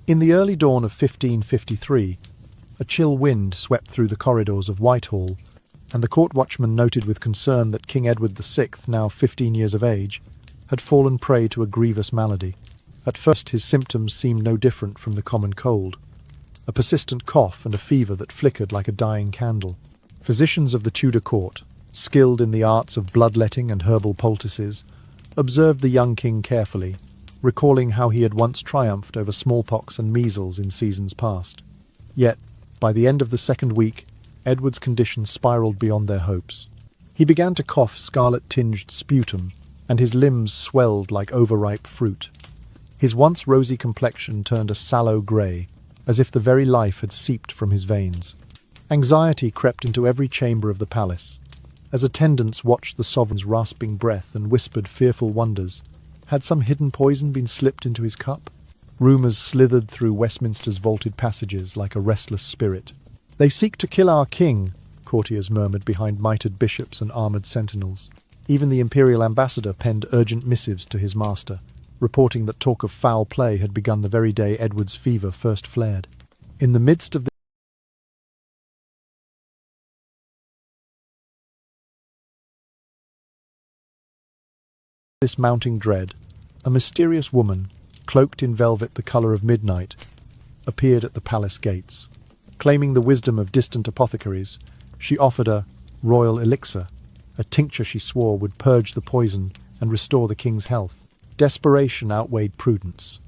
In the early dawn of 1553, a chill wind swept through the corridors of Whitehall, and the court watchman noted with concern that King Edward VI, now 15 years of age, had fallen prey to a grievous malady. At first his symptoms seemed no different from the common cold, a persistent cough and a fever that flickered like a dying candle. Physicians of the Tudor court, skilled in the arts of bloodletting and herbal poultices, observed the young king carefully, recalling how he had once triumphed over smallpox and measles in seasons past. Yet, by the end of the second week, Edward's condition spiraled beyond their hopes. He began to cough scarlet-tinged sputum, and his limbs swelled like overripe fruit. His once rosy complexion turned a sallow grey, as if the very life had seeped from his veins. Anxiety crept into every chamber of the palace, as attendants watched the sovereign's rasping breath and whispered fearful wonders. Had some hidden poison been slipped into his cup? Rumours slithered through Westminster's vaulted passages like a restless spirit. "They seek to kill our king," courtiers murmured behind mitred bishops and armoured sentinels. Even the imperial ambassador penned urgent missives to his master, reporting that talk of foul play had begun the very day Edward's fever first flared. In the midst of this mounting dread, a mysterious woman, cloaked in velvet the colour of midnight, appeared at the palace gates. Claiming the wisdom of distant apothecaries, she offered a royal elixir, a tincture she swore would purge the poison and restore the king's health. Desperation outweighed prudence.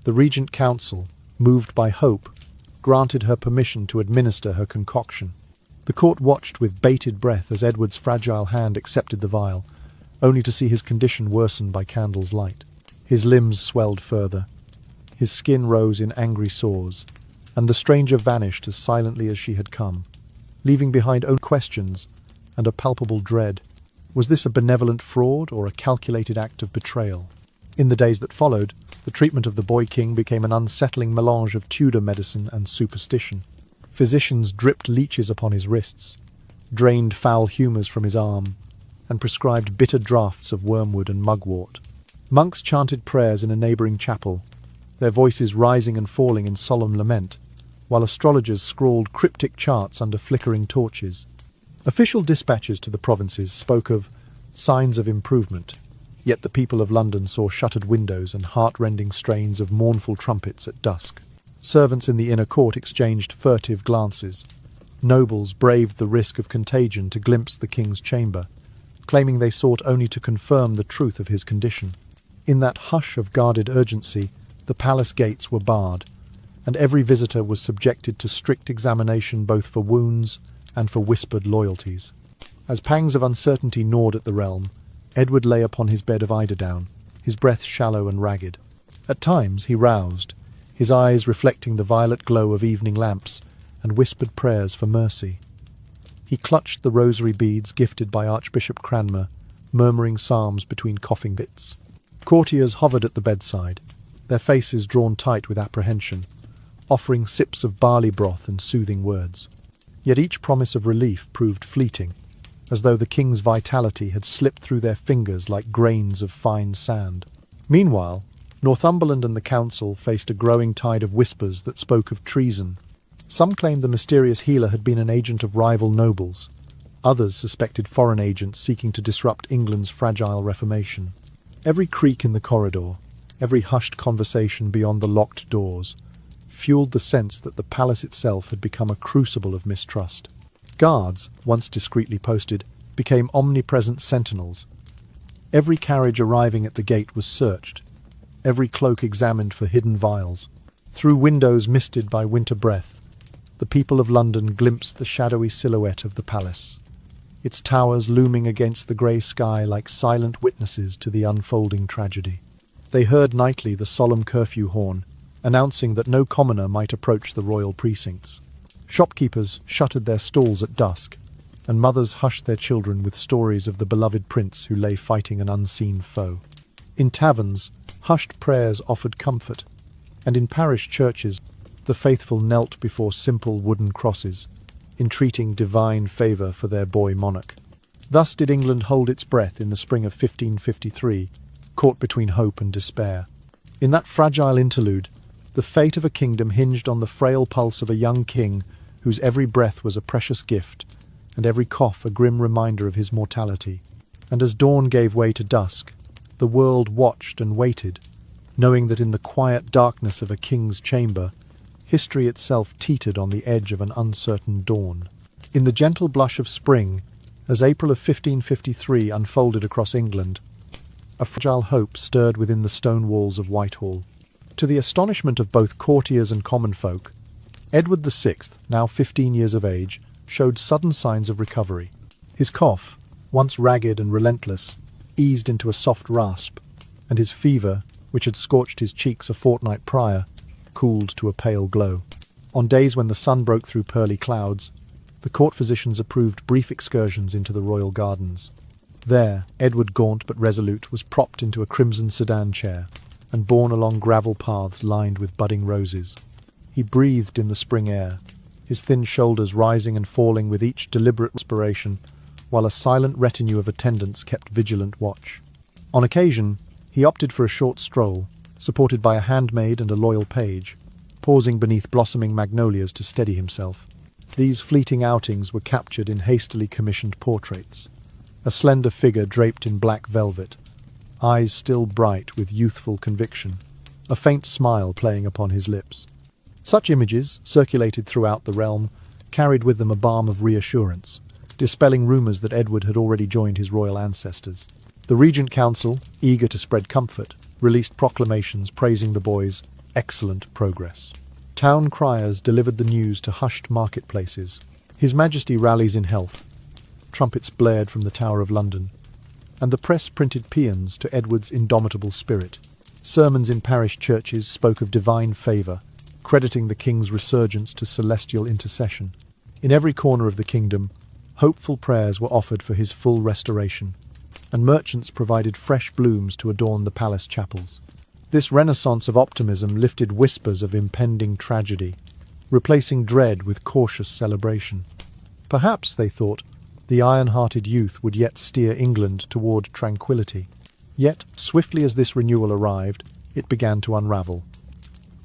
The Regent Council, moved by hope, granted her permission to administer her concoction. The court watched with bated breath as Edward's fragile hand accepted the vial, only to see his condition worsen by candle's light. His limbs swelled further, his skin rose in angry sores, and the stranger vanished as silently as she had come, leaving behind only questions and a palpable dread. Was this a benevolent fraud or a calculated act of betrayal? In the days that followed, the treatment of the boy king became an unsettling melange of Tudor medicine and superstition. Physicians dripped leeches upon his wrists, drained foul humours from his arm, and prescribed bitter draughts of wormwood and mugwort. Monks chanted prayers in a neighbouring chapel, their voices rising and falling in solemn lament, while astrologers scrawled cryptic charts under flickering torches. Official dispatches to the provinces spoke of signs of improvement, yet the people of London saw shuttered windows and heart-rending strains of mournful trumpets at dusk. Servants in the inner court exchanged furtive glances. Nobles braved the risk of contagion to glimpse the king's chamber, claiming they sought only to confirm the truth of his condition. In that hush of guarded urgency, the palace gates were barred, and every visitor was subjected to strict examination both for wounds and for whispered loyalties. As pangs of uncertainty gnawed at the realm, Edward lay upon his bed of eiderdown, his breath shallow and ragged. At times he roused, his eyes reflecting the violet glow of evening lamps, and whispered prayers for mercy. He clutched the rosary beads gifted by Archbishop Cranmer, murmuring psalms between coughing fits. Courtiers hovered at the bedside, their faces drawn tight with apprehension, offering sips of barley broth and soothing words. Yet each promise of relief proved fleeting, as though the king's vitality had slipped through their fingers like grains of fine sand. Meanwhile, Northumberland and the council faced a growing tide of whispers that spoke of treason. Some claimed the mysterious healer had been an agent of rival nobles. Others suspected foreign agents seeking to disrupt England's fragile reformation. Every creak in the corridor, every hushed conversation beyond the locked doors, fueled the sense that the palace itself had become a crucible of mistrust. Guards, once discreetly posted, became omnipresent sentinels. Every carriage arriving at the gate was searched, every cloak examined for hidden vials. Through windows misted by winter breath, the people of London glimpsed the shadowy silhouette of the palace, its towers looming against the grey sky like silent witnesses to the unfolding tragedy. They heard nightly the solemn curfew horn, announcing that no commoner might approach the royal precincts. Shopkeepers shuttered their stalls at dusk, and mothers hushed their children with stories of the beloved prince who lay fighting an unseen foe. In taverns, hushed prayers offered comfort, and in parish churches, the faithful knelt before simple wooden crosses, entreating divine favour for their boy monarch. Thus did England hold its breath in the spring of 1553, caught between hope and despair. In that fragile interlude, the fate of a kingdom hinged on the frail pulse of a young king whose every breath was a precious gift, and every cough a grim reminder of his mortality. And as dawn gave way to dusk, the world watched and waited, knowing that in the quiet darkness of a king's chamber, history itself teetered on the edge of an uncertain dawn. In the gentle blush of spring, as April of 1553 unfolded across England, a fragile hope stirred within the stone walls of Whitehall. To the astonishment of both courtiers and common folk, Edward VI, now 15 years of age, showed sudden signs of recovery. His cough, once ragged and relentless, eased into a soft rasp, and his fever, which had scorched his cheeks a fortnight prior, cooled to a pale glow. On days when the sun broke through pearly clouds, the court physicians approved brief excursions into the royal gardens. There, Edward, gaunt but resolute, was propped into a crimson sedan chair and borne along gravel paths lined with budding roses. He breathed in the spring air, his thin shoulders rising and falling with each deliberate respiration, while a silent retinue of attendants kept vigilant watch. On occasion, he He opted for a short stroll, supported by a handmaid and a loyal page, pausing beneath blossoming magnolias to steady himself. These fleeting outings were captured in hastily commissioned portraits. A slender figure draped in black velvet, eyes still bright with youthful conviction, a faint smile playing upon his lips. Such images, circulated throughout the realm, carried with them a balm of reassurance, dispelling rumours that Edward had already joined his royal ancestors. The Regent Council, eager to spread comfort, released proclamations praising the boy's excellent progress. Town criers delivered the news to hushed marketplaces. His Majesty rallies in health. Trumpets blared from the Tower of London, and the press printed paeans to Edward's indomitable spirit. Sermons in parish churches spoke of divine favour, crediting the king's resurgence to celestial intercession. In every corner of the kingdom, hopeful prayers were offered for his full restoration, and merchants provided fresh blooms to adorn the palace chapels. This renaissance of optimism lifted whispers of impending tragedy, replacing dread with cautious celebration. Perhaps, they thought, the iron-hearted youth would yet steer England toward tranquility. Yet, swiftly as this renewal arrived, it began to unravel.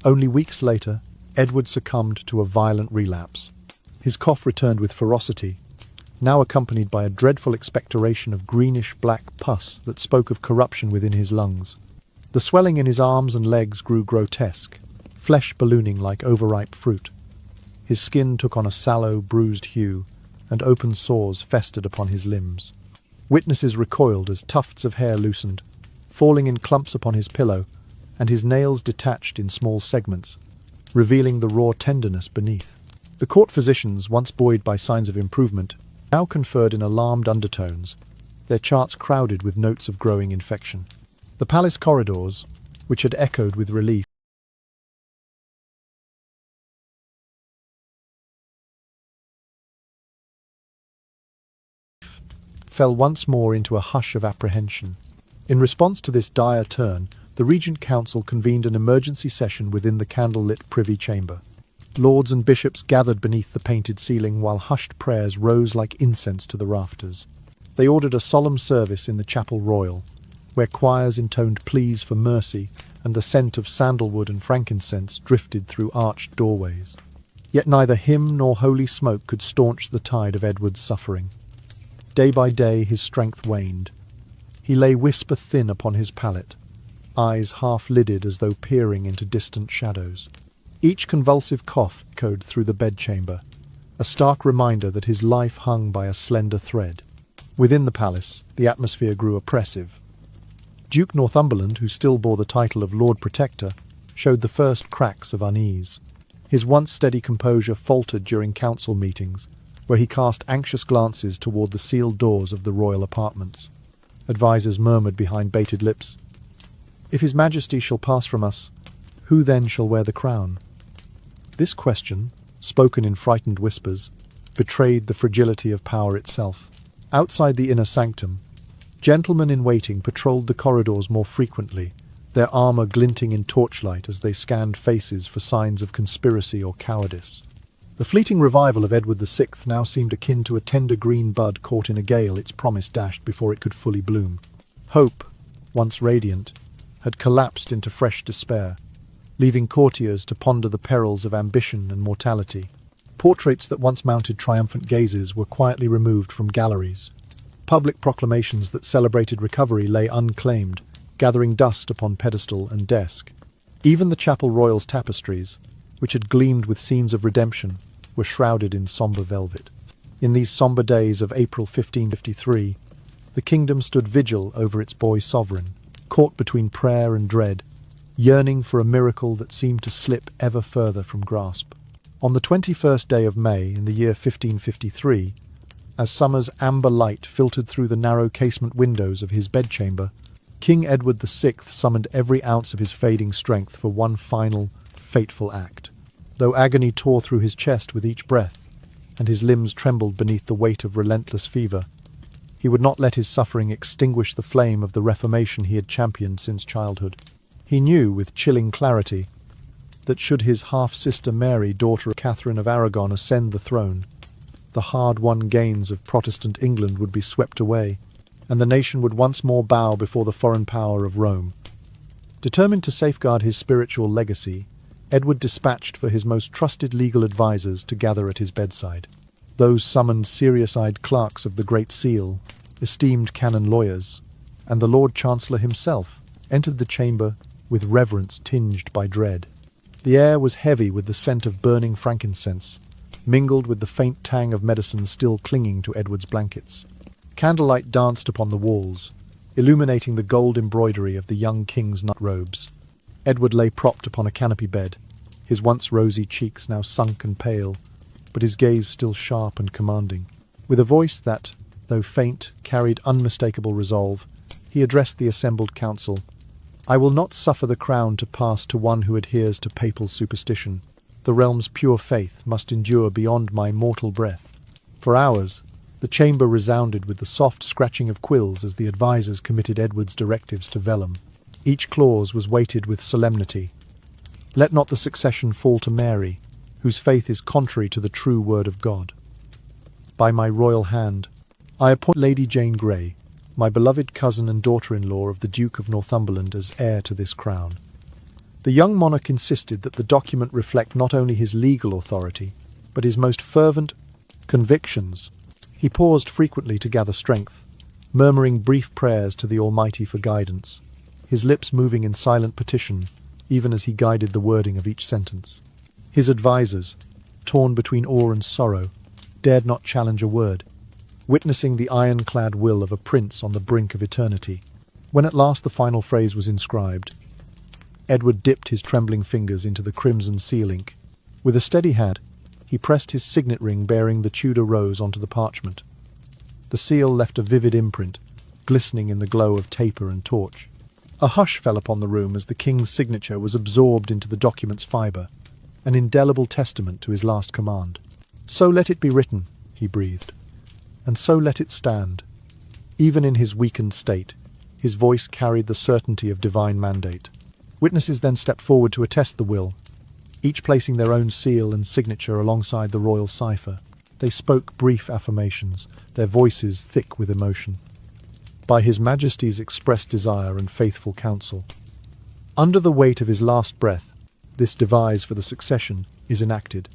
Only weeks later, Edward succumbed to a violent relapse. His cough returned with ferocity, now accompanied by a dreadful expectoration of greenish-black pus that spoke of corruption within his lungs. The swelling in his arms and legs grew grotesque, flesh ballooning like overripe fruit. His skin took on a sallow, bruised hue, and open sores festered upon his limbs. Witnesses recoiled as tufts of hair loosened, falling in clumps upon his pillow, and his nails detached in small segments, revealing the raw tenderness beneath. The court physicians, once buoyed by signs of improvement, now conferred in alarmed undertones, their charts crowded with notes of growing infection. The palace corridors, which had echoed with relief, fell once more into a hush of apprehension. In response to this dire turn, the Regent Council convened an emergency session within the candle-lit Privy Chamber. Lords and bishops gathered beneath the painted ceiling while hushed prayers rose like incense to the rafters. They ordered a solemn service in the Chapel Royal, where choirs intoned pleas for mercy and the scent of sandalwood and frankincense drifted through arched doorways. Yet neither hymn nor holy smoke could staunch the tide of Edward's suffering. Day by day his strength waned. He lay whisper-thin upon his pallet, eyes half-lidded as though peering into distant shadows. Each convulsive cough echoed through the bedchamber, a stark reminder that his life hung by a slender thread. Within the palace, the atmosphere grew oppressive. Duke Northumberland, who still bore the title of Lord Protector, showed the first cracks of unease. His once steady composure faltered during council meetings, where he cast anxious glances toward the sealed doors of the royal apartments. Advisers murmured behind bated lips, "If His Majesty shall pass from us, who then shall wear the crown?" This question, spoken in frightened whispers, betrayed the fragility of power itself. Outside the inner sanctum, gentlemen in waiting patrolled the corridors more frequently, their armour glinting in torchlight as they scanned faces for signs of conspiracy or cowardice. The fleeting revival of Edward VI now seemed akin to a tender green bud caught in a gale, its promise dashed before it could fully bloom. Hope, once radiant, had collapsed into fresh despair, leaving courtiers to ponder the perils of ambition and mortality. Portraits that once mounted triumphant gazes were quietly removed from galleries. Public proclamations that celebrated recovery lay unclaimed, gathering dust upon pedestal and desk. Even the Chapel Royal's tapestries, which had gleamed with scenes of redemption, were shrouded in sombre velvet. In these sombre days of April 1553, the kingdom stood vigil over its boy sovereign, caught between prayer and dread, yearning for a miracle that seemed to slip ever further from grasp. On the 21st day of May in the year 1553, as summer's amber light filtered through the narrow casement windows of his bedchamber, King Edward VI summoned every ounce of his fading strength for one final, fateful act. Though agony tore through his chest with each breath, and his limbs trembled beneath the weight of relentless fever, he would not let his suffering extinguish the flame of the Reformation he had championed since childhood. He knew with chilling clarity that should his half-sister Mary, daughter of Catherine of Aragon, ascend the throne, the hard-won gains of Protestant England would be swept away, and the nation would once more bow before the foreign power of Rome. Determined to safeguard his spiritual legacy, Edward dispatched for his most trusted legal advisers to gather at his bedside. Those summoned serious-eyed clerks of the Great Seal, esteemed canon lawyers, and the Lord Chancellor himself entered the chamber with reverence tinged by dread. The air was heavy with the scent of burning frankincense, mingled with the faint tang of medicine still clinging to Edward's blankets. Candlelight danced upon the walls, illuminating the gold embroidery of the young king's nut robes. Edward lay propped upon a canopy bed, his once rosy cheeks now sunk and pale, but his gaze still sharp and commanding. With a voice that, though faint, carried unmistakable resolve, he addressed the assembled council. "I will not suffer the crown to pass to one who adheres to papal superstition. The realm's pure faith must endure beyond my mortal breath." For hours, the chamber resounded with the soft scratching of quills as the advisers committed Edward's directives to vellum. Each clause was weighted with solemnity. "Let not the succession fall to Mary, whose faith is contrary to the true word of God. By my royal hand, I appoint Lady Jane Grey, my beloved cousin and daughter-in-law of the Duke of Northumberland, as heir to this crown." The young monarch insisted that the document reflect not only his legal authority, but his most fervent convictions. He paused frequently to gather strength, murmuring brief prayers to the Almighty for guidance, his lips moving in silent petition, even as he guided the wording of each sentence. His advisers, torn between awe and sorrow, dared not challenge a word, witnessing the ironclad will of a prince on the brink of eternity. When at last the final phrase was inscribed, Edward dipped his trembling fingers into the crimson seal ink. With a steady hand, he pressed his signet ring bearing the Tudor rose onto the parchment. The seal left a vivid imprint, glistening in the glow of taper and torch. A hush fell upon the room as the king's signature was absorbed into the document's fibre, an indelible testament to his last command. "So let it be written," he breathed, "and so let it stand." Even in his weakened state, his voice carried the certainty of divine mandate. Witnesses then stepped forward to attest the will, each placing their own seal and signature alongside the royal cipher. They spoke brief affirmations, their voices thick with emotion. "By His Majesty's express desire and faithful counsel." Under the weight of his last breath, this devise for the succession is enacted.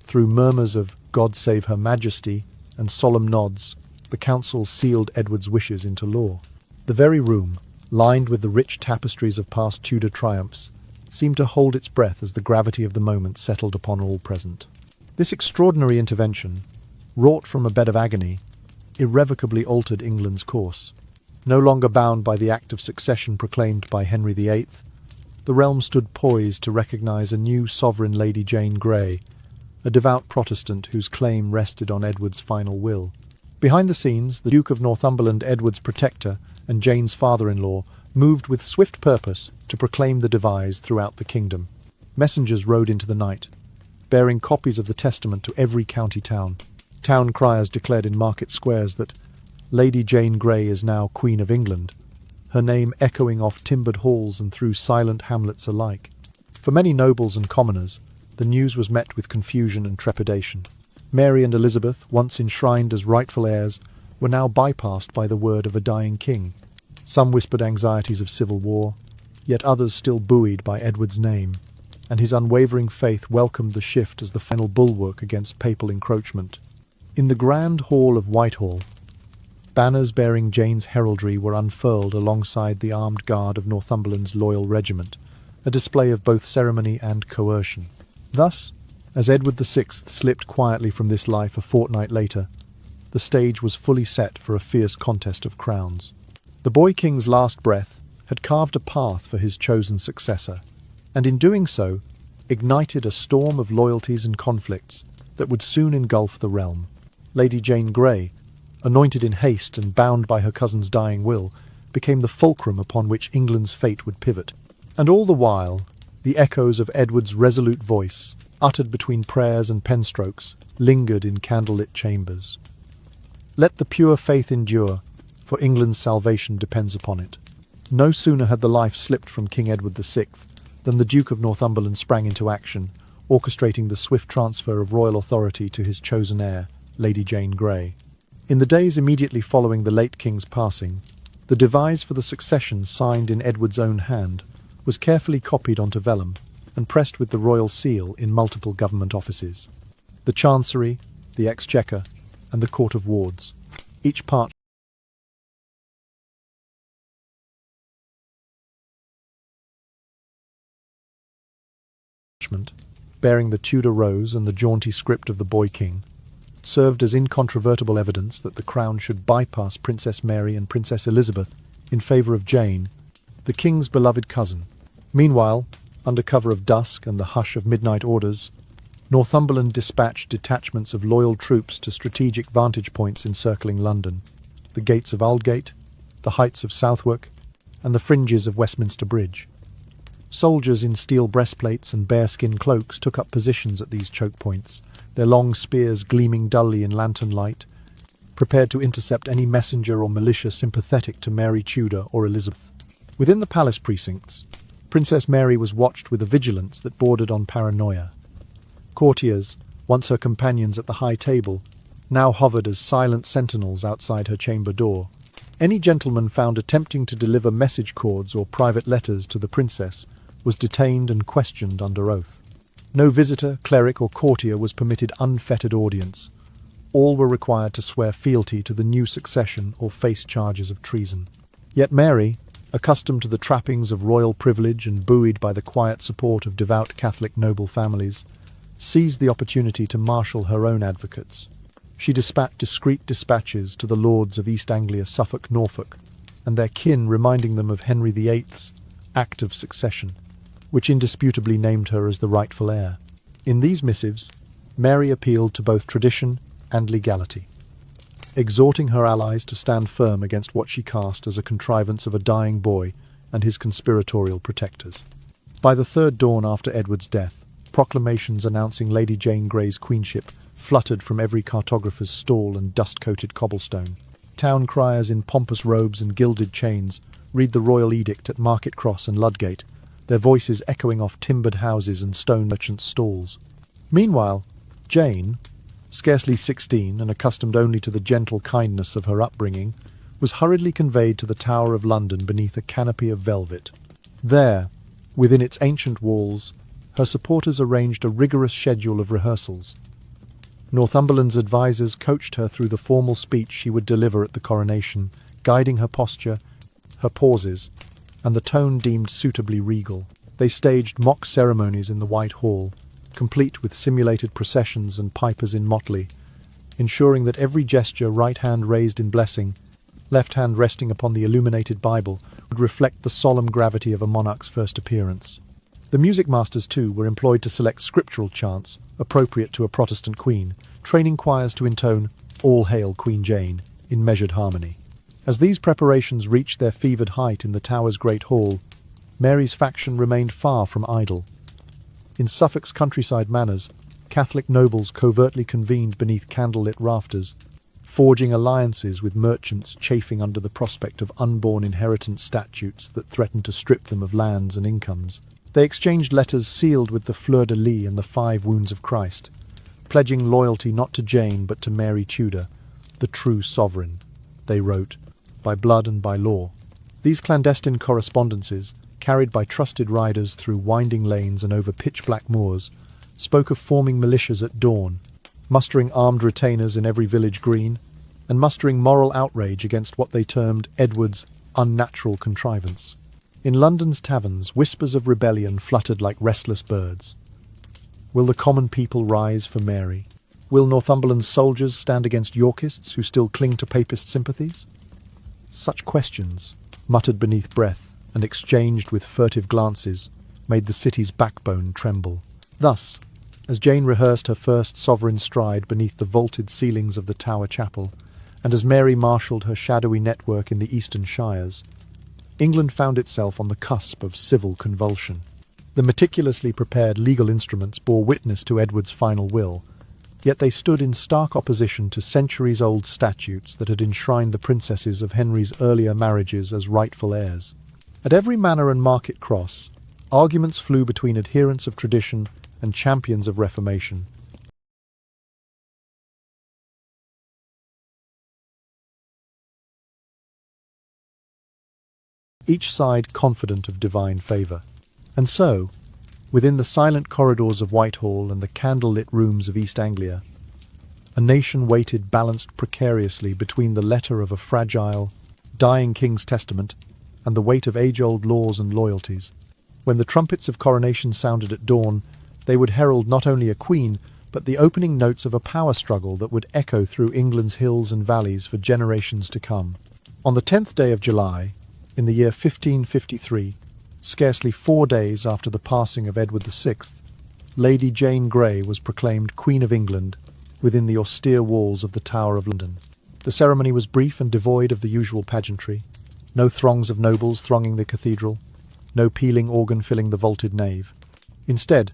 Through murmurs of "God save Her Majesty" and solemn nods, the council sealed Edward's wishes into law. The very room, lined with the rich tapestries of past Tudor triumphs, seemed to hold its breath as the gravity of the moment settled upon all present. This extraordinary intervention, wrought from a bed of agony, irrevocably altered England's course. No longer bound by the act of succession proclaimed by Henry VIII, the realm stood poised to recognise a new sovereign, Lady Jane Grey, a devout Protestant whose claim rested on Edward's final will. Behind the scenes, the Duke of Northumberland, Edward's protector and Jane's father-in-law, moved with swift purpose to proclaim the devise throughout the kingdom. Messengers rode into the night, bearing copies of the testament to every county town. Town criers declared in market squares that Lady Jane Grey is now Queen of England, her name echoing off timbered halls and through silent hamlets alike. For many nobles and commoners, the news was met with confusion and trepidation. Mary and Elizabeth, once enshrined as rightful heirs, were now bypassed by the word of a dying king. Some whispered anxieties of civil war, yet others still buoyed by Edward's name, and his unwavering faith welcomed the shift as the final bulwark against papal encroachment. In the grand hall of Whitehall, banners bearing Jane's heraldry were unfurled alongside the armed guard of Northumberland's loyal regiment, a display of both ceremony and coercion. Thus, as Edward VI slipped quietly from this life a fortnight later, the stage was fully set for a fierce contest of crowns. The boy king's last breath had carved a path for his chosen successor, and in doing so, ignited a storm of loyalties and conflicts that would soon engulf the realm. Lady Jane Grey, anointed in haste and bound by her cousin's dying will, became the fulcrum upon which England's fate would pivot. And all the while, the echoes of Edward's resolute voice, uttered between prayers and penstrokes, lingered in candlelit chambers. "Let the pure faith endure, for England's salvation depends upon it." No sooner had the life slipped from King Edward VI than the Duke of Northumberland sprang into action, orchestrating the swift transfer of royal authority to his chosen heir, Lady Jane Grey. In the days immediately following the late king's passing, the devise for the succession signed in Edward's own hand was carefully copied onto vellum and pressed with the royal seal in multiple government offices: the Chancery, the Exchequer, and the Court of Wards. Each parchment bearing the Tudor rose and the jaunty script of the boy king, served as incontrovertible evidence that the crown should bypass Princess Mary and Princess Elizabeth in favour of Jane, the king's beloved cousin. Meanwhile, under cover of dusk and the hush of midnight orders, Northumberland dispatched detachments of loyal troops to strategic vantage points encircling London: the gates of Aldgate, the heights of Southwark, and the fringes of Westminster Bridge. Soldiers in steel breastplates and bearskin cloaks took up positions at these choke points, their long spears gleaming dully in lantern light, prepared to intercept any messenger or militia sympathetic to Mary Tudor or Elizabeth. Within the palace precincts, Princess Mary was watched with a vigilance that bordered on paranoia. Courtiers, once her companions at the high table, now hovered as silent sentinels outside her chamber door. Any gentleman found attempting to deliver message cords or private letters to the princess was detained and questioned under oath. No visitor, cleric, or courtier was permitted unfettered audience. All were required to swear fealty to the new succession or face charges of treason. Yet Mary, accustomed to the trappings of royal privilege and buoyed by the quiet support of devout Catholic noble families, seized the opportunity to marshal her own advocates. She dispatched discreet dispatches to the lords of East Anglia, Suffolk, Norfolk, and their kin, reminding them of Henry VIII's Act of Succession, which indisputably named her as the rightful heir. In these missives, Mary appealed to both tradition and legality, exhorting her allies to stand firm against what she cast as a contrivance of a dying boy and his conspiratorial protectors. By the third dawn after Edward's death, proclamations announcing Lady Jane Grey's queenship fluttered from every cartographer's stall and dust-coated cobblestone. Town criers in pompous robes and gilded chains read the royal edict at Market Cross and Ludgate, their voices echoing off timbered houses and stone merchants' stalls. Meanwhile, Jane, scarcely 16 and accustomed only to the gentle kindness of her upbringing, was hurriedly conveyed to the Tower of London beneath a canopy of velvet. There, within its ancient walls, her supporters arranged a rigorous schedule of rehearsals. Northumberland's advisers coached her through the formal speech she would deliver at the coronation, guiding her posture, her pauses, and the tone deemed suitably regal. They staged mock ceremonies in the White Hall, complete with simulated processions and pipers in motley, ensuring that every gesture, right hand raised in blessing, left hand resting upon the illuminated Bible, would reflect the solemn gravity of a monarch's first appearance. The music masters, too, were employed to select scriptural chants appropriate to a Protestant queen, training choirs to intone "All Hail Queen Jane" in measured harmony. As these preparations reached their fevered height in the Tower's great hall, Mary's faction remained far from idle. In Suffolk's countryside manors, Catholic nobles covertly convened beneath candlelit rafters, forging alliances with merchants chafing under the prospect of unborn inheritance statutes that threatened to strip them of lands and incomes. They exchanged letters sealed with the fleur-de-lis and the 5 wounds of Christ, pledging loyalty not to Jane but to Mary Tudor, the true sovereign, they wrote, by blood and by law. These clandestine correspondences, carried by trusted riders through winding lanes and over pitch-black moors, spoke of forming militias at dawn, mustering armed retainers in every village green, and mustering moral outrage against what they termed Edward's unnatural contrivance. In London's taverns, whispers of rebellion fluttered like restless birds. Will the common people rise for Mary? Will Northumberland's soldiers stand against Yorkists who still cling to papist sympathies? Such questions, muttered beneath breath and exchanged with furtive glances, made the city's backbone tremble. Thus, as Jane rehearsed her first sovereign stride beneath the vaulted ceilings of the Tower Chapel, and as Mary marshalled her shadowy network in the eastern shires, England found itself on the cusp of civil convulsion. The meticulously prepared legal instruments bore witness to Edward's final will, yet they stood in stark opposition to centuries-old statutes that had enshrined the princesses of Henry's earlier marriages as rightful heirs. At every manor and market cross, arguments flew between adherents of tradition and champions of reformation. Each side confident of divine favour. And so, within the silent corridors of Whitehall and the candle-lit rooms of East Anglia, a nation waited balanced precariously between the letter of a fragile, dying king's testament and the weight of age-old laws and loyalties. When the trumpets of coronation sounded at dawn, they would herald not only a queen, but the opening notes of a power struggle that would echo through England's hills and valleys for generations to come. On the 10th day of July, in the year 1553, scarcely 4 days after the passing of Edward VI, Lady Jane Grey was proclaimed Queen of England within the austere walls of the Tower of London. The ceremony was brief and devoid of the usual pageantry. No throngs of nobles thronging the cathedral, no pealing organ filling the vaulted nave. Instead,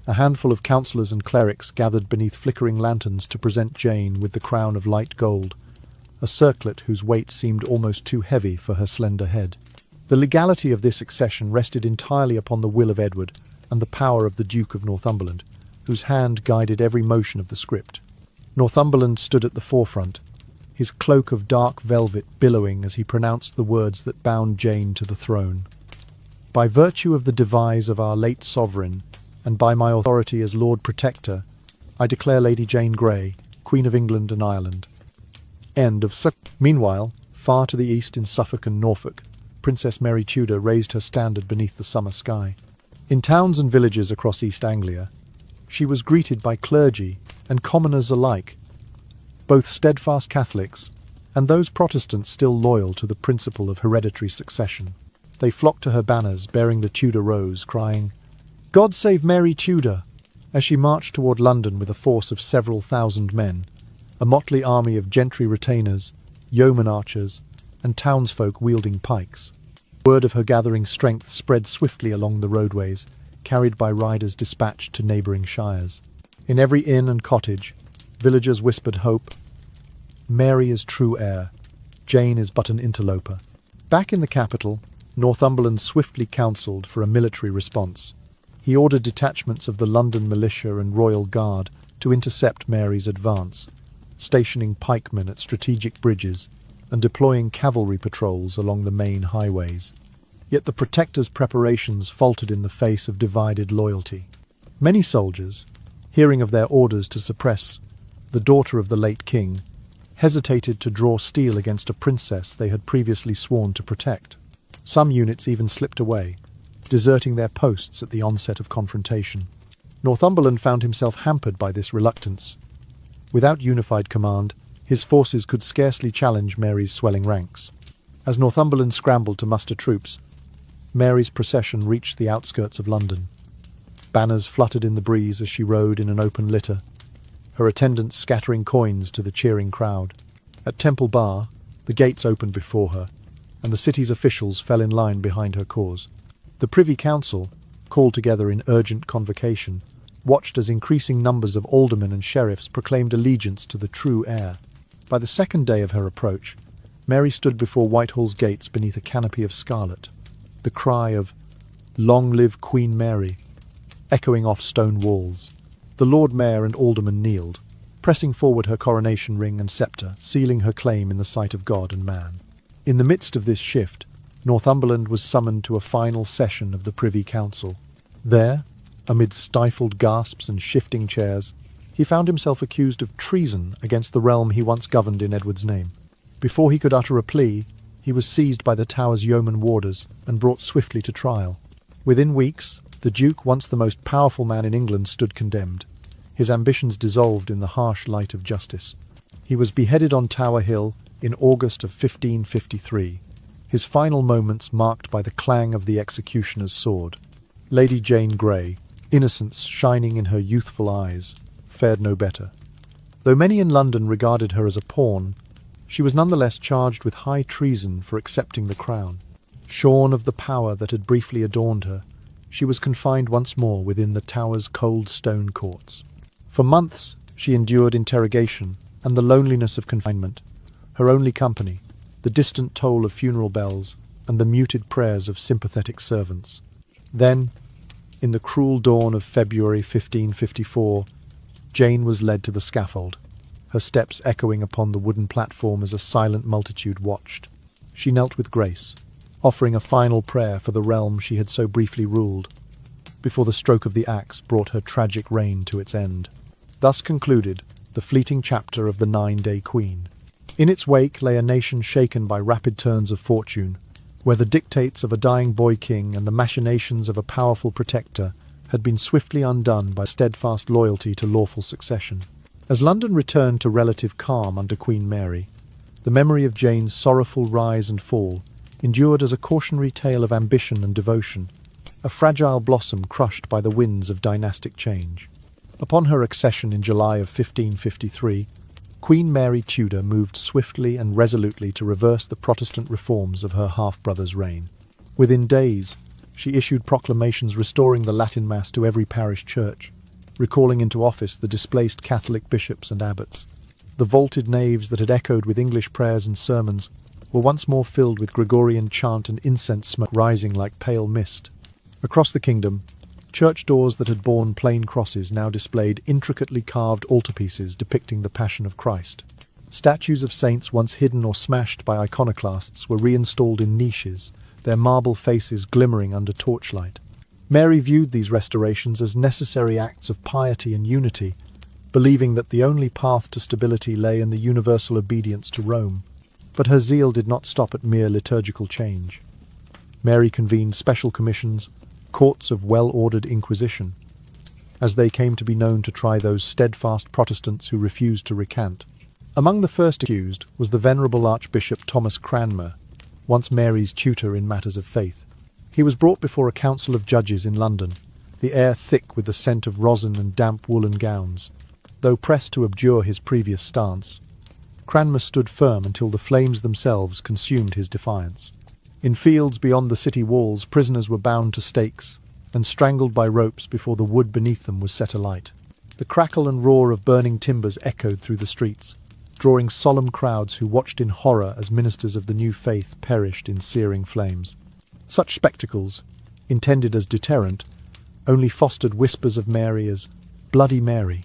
a handful of councillors and clerics gathered beneath flickering lanterns to present Jane with the crown of light gold, a circlet whose weight seemed almost too heavy for her slender head. The legality of this accession rested entirely upon the will of Edward and the power of the Duke of Northumberland, whose hand guided every motion of the script. Northumberland stood at the forefront, his cloak of dark velvet billowing as he pronounced the words that bound Jane to the throne. By virtue of the devise of our late sovereign, and by my authority as Lord Protector, I declare Lady Jane Grey, Queen of England and Ireland. End of Meanwhile, far to the east in Suffolk and Norfolk, Princess Mary Tudor raised her standard beneath the summer sky. In towns and villages across East Anglia, she was greeted by clergy and commoners alike, both steadfast Catholics and those Protestants still loyal to the principle of hereditary succession. They flocked to her banners bearing the Tudor rose, crying, "God save Mary Tudor!" as she marched toward London with a force of several thousand men, a motley army of gentry retainers, yeoman archers, and townsfolk wielding pikes. Word of her gathering strength spread swiftly along the roadways, carried by riders dispatched to neighbouring shires. In every inn and cottage, villagers whispered hope. Mary is true heir. Jane is but an interloper. Back in the capital, Northumberland swiftly counselled for a military response. He ordered detachments of the London militia and royal guard to intercept Mary's advance, stationing pikemen at strategic bridges and deploying cavalry patrols along the main highways. Yet the Protector's preparations faltered in the face of divided loyalty. Many soldiers, hearing of their orders to suppress the daughter of the late king, hesitated to draw steel against a princess they had previously sworn to protect. Some units even slipped away, deserting their posts at the onset of confrontation. Northumberland found himself hampered by this reluctance. Without unified command, his forces could scarcely challenge Mary's swelling ranks. As Northumberland scrambled to muster troops, Mary's procession reached the outskirts of London. Banners fluttered in the breeze as she rode in an open litter, her attendants scattering coins to the cheering crowd. At Temple Bar, the gates opened before her, and the city's officials fell in line behind her cause. The Privy Council, called together in urgent convocation, watched as increasing numbers of aldermen and sheriffs proclaimed allegiance to the true heir. By the second day of her approach, Mary stood before Whitehall's gates beneath a canopy of scarlet, the cry of "Long live Queen Mary!" echoing off stone walls. The Lord Mayor and aldermen kneeled, pressing forward her coronation ring and sceptre, sealing her claim in the sight of God and man. In the midst of this shift, Northumberland was summoned to a final session of the Privy Council. There, amid stifled gasps and shifting chairs, he found himself accused of treason against the realm he once governed in Edward's name. Before he could utter a plea, he was seized by the Tower's yeoman warders and brought swiftly to trial. Within weeks, the Duke, once the most powerful man in England, stood condemned, his ambitions dissolved in the harsh light of justice. He was beheaded on Tower Hill in August of 1553, his final moments marked by the clang of the executioner's sword. Lady Jane Grey, innocence shining in her youthful eyes, fared no better. Though many in London regarded her as a pawn, she was nonetheless charged with high treason for accepting the crown. Shorn of the power that had briefly adorned her, she was confined once more within the Tower's cold stone courts. For months she endured interrogation and the loneliness of confinement, her only company, the distant toll of funeral bells and the muted prayers of sympathetic servants. Then, in the cruel dawn of February 1554, Jane was led to the scaffold, her steps echoing upon the wooden platform as a silent multitude watched. She knelt with grace, offering a final prayer for the realm she had so briefly ruled, before the stroke of the axe brought her tragic reign to its end. Thus concluded the fleeting chapter of the 9-Day Queen. In its wake lay a nation shaken by rapid turns of fortune, where the dictates of a dying boy king and the machinations of a powerful protector had been swiftly undone by steadfast loyalty to lawful succession. As London returned to relative calm under Queen Mary, the memory of Jane's sorrowful rise and fall endured as a cautionary tale of ambition and devotion, a fragile blossom crushed by the winds of dynastic change. Upon her accession in July of 1553, Queen Mary Tudor moved swiftly and resolutely to reverse the Protestant reforms of her half-brother's reign. Within days, she issued proclamations restoring the Latin Mass to every parish church, recalling into office the displaced Catholic bishops and abbots. The vaulted naves that had echoed with English prayers and sermons were once more filled with Gregorian chant and incense smoke rising like pale mist. Across the kingdom, church doors that had borne plain crosses now displayed intricately carved altarpieces depicting the Passion of Christ. Statues of saints once hidden or smashed by iconoclasts were reinstalled in niches, their marble faces glimmering under torchlight. Mary viewed these restorations as necessary acts of piety and unity, believing that the only path to stability lay in the universal obedience to Rome. But her zeal did not stop at mere liturgical change. Mary convened special commissions, courts of well-ordered inquisition, as they came to be known to try those steadfast Protestants who refused to recant. Among the first accused was the venerable Archbishop Thomas Cranmer, once Mary's tutor in matters of faith. He was brought before a council of judges in London, the air thick with the scent of rosin and damp woolen gowns. Though pressed to abjure his previous stance, Cranmer stood firm until the flames themselves consumed his defiance. In fields beyond the city walls, prisoners were bound to stakes and strangled by ropes before the wood beneath them was set alight. The crackle and roar of burning timbers echoed through the streets, drawing solemn crowds who watched in horror as ministers of the new faith perished in searing flames. Such spectacles, intended as deterrent, only fostered whispers of Mary as Bloody Mary,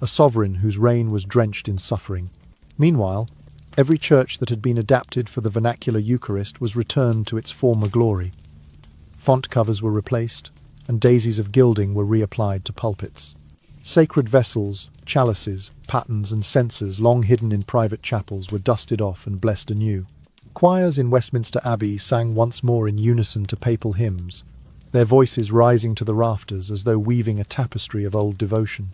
a sovereign whose reign was drenched in suffering. Meanwhile, every church that had been adapted for the vernacular Eucharist was returned to its former glory. Font covers were replaced, and daisies of gilding were reapplied to pulpits. Sacred vessels, chalices, patens and censers long hidden in private chapels were dusted off and blessed anew. Choirs in Westminster Abbey sang once more in unison to papal hymns, their voices rising to the rafters as though weaving a tapestry of old devotion.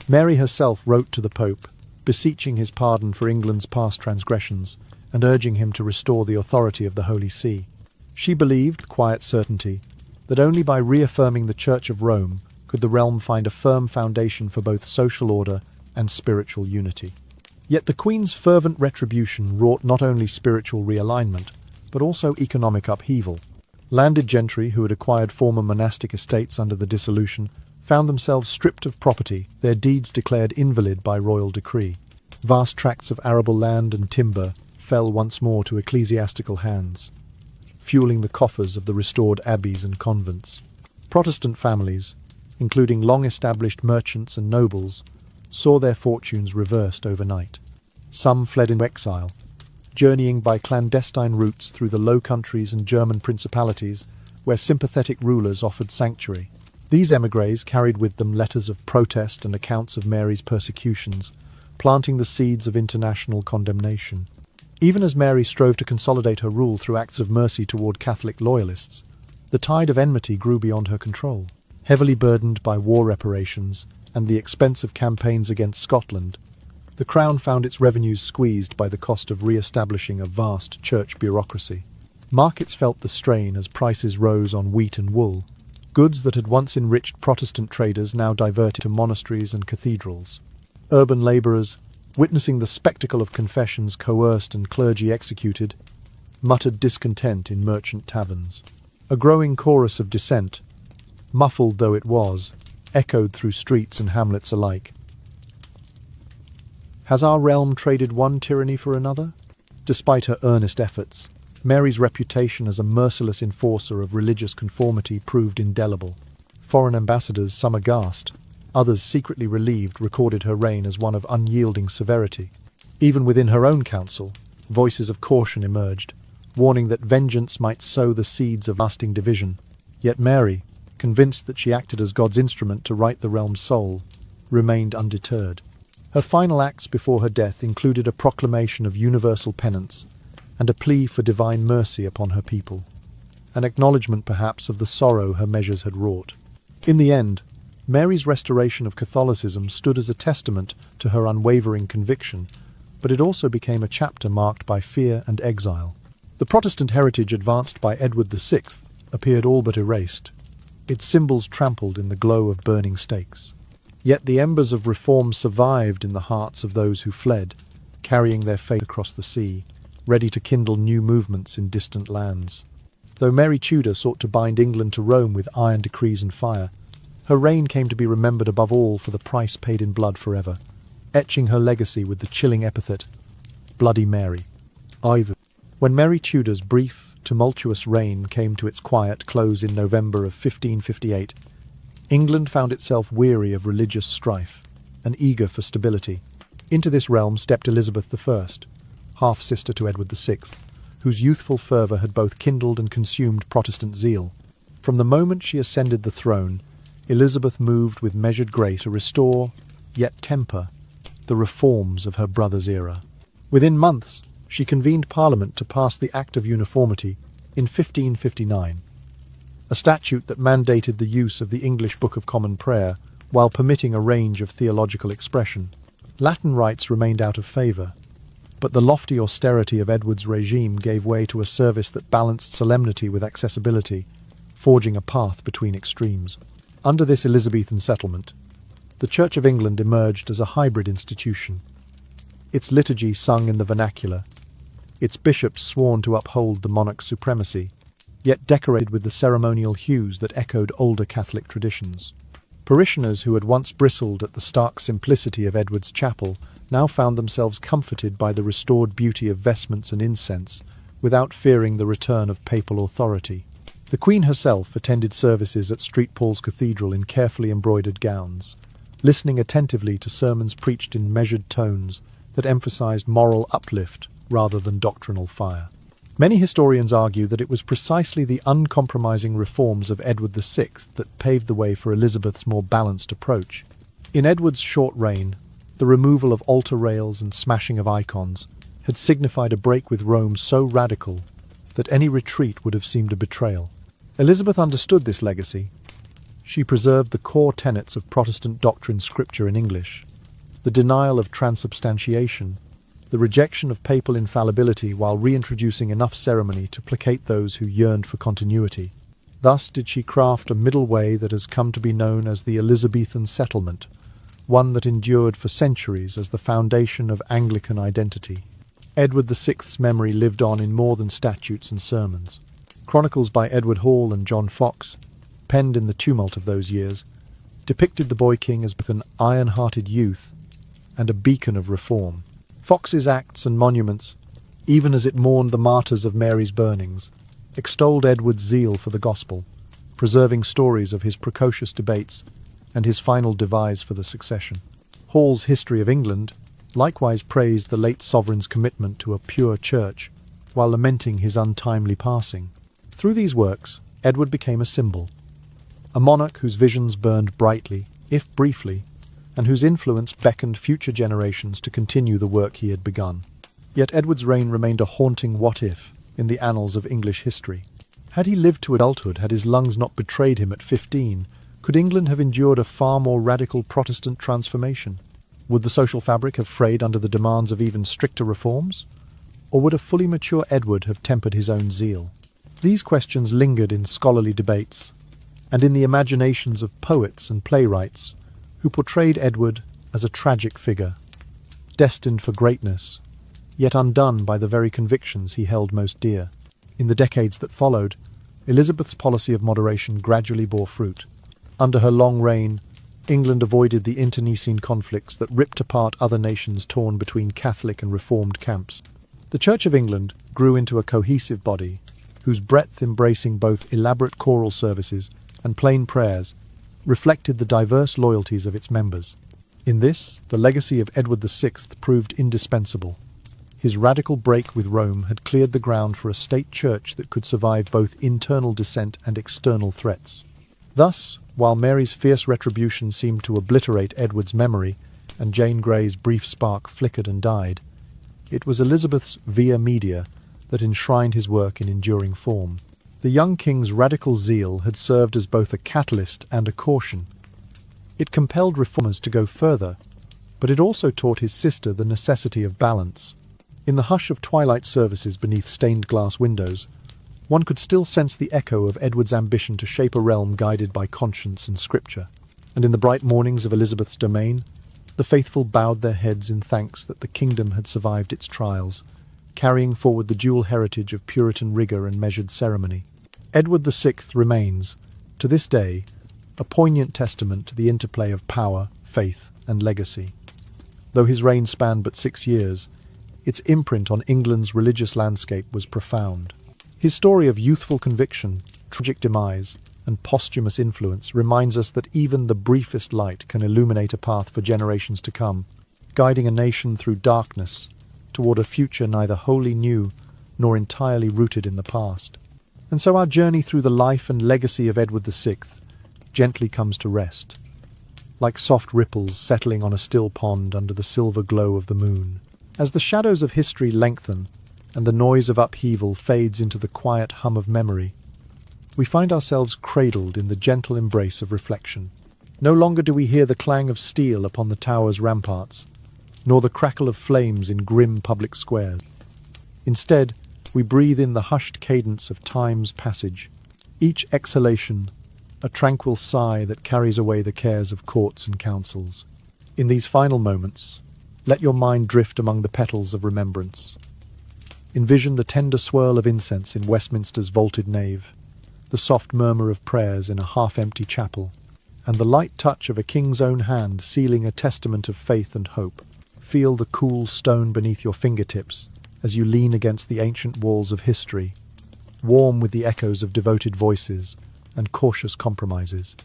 Mary herself wrote to the Pope, beseeching his pardon for England's past transgressions and urging him to restore the authority of the Holy See. She believed, with quiet certainty, that only by reaffirming the Church of Rome could the realm find a firm foundation for both social order and spiritual unity. Yet the Queen's fervent retribution wrought not only spiritual realignment, but also economic upheaval. Landed gentry who had acquired former monastic estates under the dissolution found themselves stripped of property, their deeds declared invalid by royal decree. Vast tracts of arable land and timber fell once more to ecclesiastical hands, fueling the coffers of the restored abbeys and convents. Protestant families, including long-established merchants and nobles, saw their fortunes reversed overnight. Some fled into exile, journeying by clandestine routes through the Low Countries and German principalities, where sympathetic rulers offered sanctuary. These émigrés carried with them letters of protest and accounts of Mary's persecutions, planting the seeds of international condemnation. Even as Mary strove to consolidate her rule through acts of mercy toward Catholic loyalists, the tide of enmity grew beyond her control. Heavily burdened by war reparations and the expense of campaigns against Scotland, the Crown found its revenues squeezed by the cost of re-establishing a vast church bureaucracy. Markets felt the strain as prices rose on wheat and wool, goods that had once enriched Protestant traders now diverted to monasteries and cathedrals. Urban labourers, witnessing the spectacle of confessions coerced and clergy executed, muttered discontent in merchant taverns. A growing chorus of dissent, muffled though it was, echoed through streets and hamlets alike. Has our realm traded one tyranny for another? Despite her earnest efforts, Mary's reputation as a merciless enforcer of religious conformity proved indelible. Foreign ambassadors, some aghast, others secretly relieved, recorded her reign as one of unyielding severity. Even within her own council, voices of caution emerged, warning that vengeance might sow the seeds of lasting division. Yet Mary, convinced that she acted as God's instrument to right the realm's soul, remained undeterred. Her final acts before her death included a proclamation of universal penance and a plea for divine mercy upon her people, an acknowledgement perhaps of the sorrow her measures had wrought. In the end, Mary's restoration of Catholicism stood as a testament to her unwavering conviction, but it also became a chapter marked by fear and exile. The Protestant heritage advanced by Edward VI appeared all but erased, its symbols trampled in the glow of burning stakes. Yet the embers of reform survived in the hearts of those who fled, carrying their faith across the sea, ready to kindle new movements in distant lands. Though Mary Tudor sought to bind England to Rome with iron decrees and fire, her reign came to be remembered above all for the price paid in blood forever, etching her legacy with the chilling epithet, Bloody Mary. When Mary Tudor's brief, tumultuous reign came to its quiet close in November of 1558, England found itself weary of religious strife and eager for stability. Into this realm stepped Elizabeth I, half-sister to Edward VI, whose youthful fervour had both kindled and consumed Protestant zeal. From the moment she ascended the throne, Elizabeth moved with measured grace to restore, yet temper, the reforms of her brother's era. Within months, she convened Parliament to pass the Act of Uniformity in 1559, a statute that mandated the use of the English Book of Common Prayer while permitting a range of theological expression. Latin rites remained out of favour, but the lofty austerity of Edward's regime gave way to a service that balanced solemnity with accessibility, forging a path between extremes. Under this Elizabethan settlement, the Church of England emerged as a hybrid institution, its liturgy sung in the vernacular, its bishops sworn to uphold the monarch's supremacy, yet decorated with the ceremonial hues that echoed older Catholic traditions. Parishioners who had once bristled at the stark simplicity of Edward's chapel now found themselves comforted by the restored beauty of vestments and incense, without fearing the return of papal authority. The Queen herself attended services at St. Paul's Cathedral in carefully embroidered gowns, listening attentively to sermons preached in measured tones that emphasized moral uplift rather than doctrinal fire. Many historians argue that it was precisely the uncompromising reforms of Edward VI that paved the way for Elizabeth's more balanced approach. In Edward's short reign, the removal of altar rails and smashing of icons had signified a break with Rome so radical that any retreat would have seemed a betrayal. Elizabeth understood this legacy. She preserved the core tenets of Protestant doctrine scripture in English, the denial of transubstantiation, the rejection of papal infallibility while reintroducing enough ceremony to placate those who yearned for continuity. Thus did she craft a middle way that has come to be known as the Elizabethan settlement, one that endured for centuries as the foundation of Anglican identity. Edward VI's memory lived on in more than statutes and sermons. Chronicles by Edward Hall and John Fox, penned in the tumult of those years, depicted the boy king as both an iron-hearted youth and a beacon of reform. Fox's acts and monuments, even as it mourned the martyrs of Mary's burnings, extolled Edward's zeal for the gospel, preserving stories of his precocious debates and his final devise for the succession. Hall's History of England likewise praised the late sovereign's commitment to a pure church, while lamenting his untimely passing. Through these works, Edward became a symbol, a monarch whose visions burned brightly, if briefly, and whose influence beckoned future generations to continue the work he had begun. Yet Edward's reign remained a haunting what-if in the annals of English history. Had he lived to adulthood, had his lungs not betrayed him at 15, could England have endured a far more radical Protestant transformation? Would the social fabric have frayed under the demands of even stricter reforms? Or would a fully mature Edward have tempered his own zeal? These questions lingered in scholarly debates, and in the imaginations of poets and playwrights, who portrayed Edward as a tragic figure, destined for greatness, yet undone by the very convictions he held most dear. In the decades that followed, Elizabeth's policy of moderation gradually bore fruit. Under her long reign, England avoided the internecine conflicts that ripped apart other nations torn between Catholic and Reformed camps. The Church of England grew into a cohesive body, whose breadth embracing both elaborate choral services and plain prayers reflected the diverse loyalties of its members. In this, the legacy of Edward VI proved indispensable. His radical break with Rome had cleared the ground for a state church that could survive both internal dissent and external threats. Thus, while Mary's fierce retribution seemed to obliterate Edward's memory and Jane Grey's brief spark flickered and died, it was Elizabeth's via media that enshrined his work in enduring form. The young king's radical zeal had served as both a catalyst and a caution. It compelled reformers to go further, but it also taught his sister the necessity of balance. In the hush of twilight services beneath stained-glass windows, one could still sense the echo of Edward's ambition to shape a realm guided by conscience and scripture. And in the bright mornings of Elizabeth's domain, the faithful bowed their heads in thanks that the kingdom had survived its trials, carrying forward the dual heritage of Puritan rigour and measured ceremony. Edward VI remains, to this day, a poignant testament to the interplay of power, faith, and legacy. Though his reign spanned but 6 years, its imprint on England's religious landscape was profound. His story of youthful conviction, tragic demise, and posthumous influence reminds us that even the briefest light can illuminate a path for generations to come, guiding a nation through darkness toward a future neither wholly new nor entirely rooted in the past. And so our journey through the life and legacy of Edward VI gently comes to rest, like soft ripples settling on a still pond under the silver glow of the moon. As the shadows of history lengthen and the noise of upheaval fades into the quiet hum of memory, we find ourselves cradled in the gentle embrace of reflection. No longer do we hear the clang of steel upon the tower's ramparts, nor the crackle of flames in grim public squares. Instead, we breathe in the hushed cadence of time's passage, each exhalation a tranquil sigh that carries away the cares of courts and councils. In these final moments, let your mind drift among the petals of remembrance. Envision the tender swirl of incense in Westminster's vaulted nave, the soft murmur of prayers in a half-empty chapel, and the light touch of a king's own hand sealing a testament of faith and hope. Feel the cool stone beneath your fingertips as you lean against the ancient walls of history, warm with the echoes of devoted voices and cautious compromises.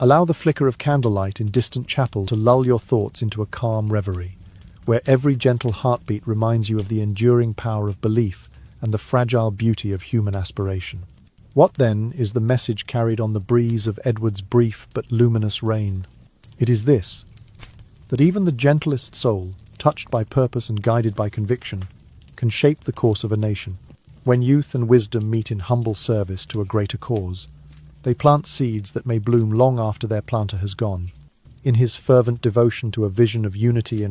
Allow the flicker of candlelight in distant chapel to lull your thoughts into a calm reverie, where every gentle heartbeat reminds you of the enduring power of belief and the fragile beauty of human aspiration. What, then, is the message carried on the breeze of Edward's brief but luminous reign? It is this, that even the gentlest soul, touched by purpose and guided by conviction, can shape the course of a nation. When youth and wisdom meet in humble service to a greater cause, they plant seeds that may bloom long after their planter has gone. In his fervent devotion to a vision of unity and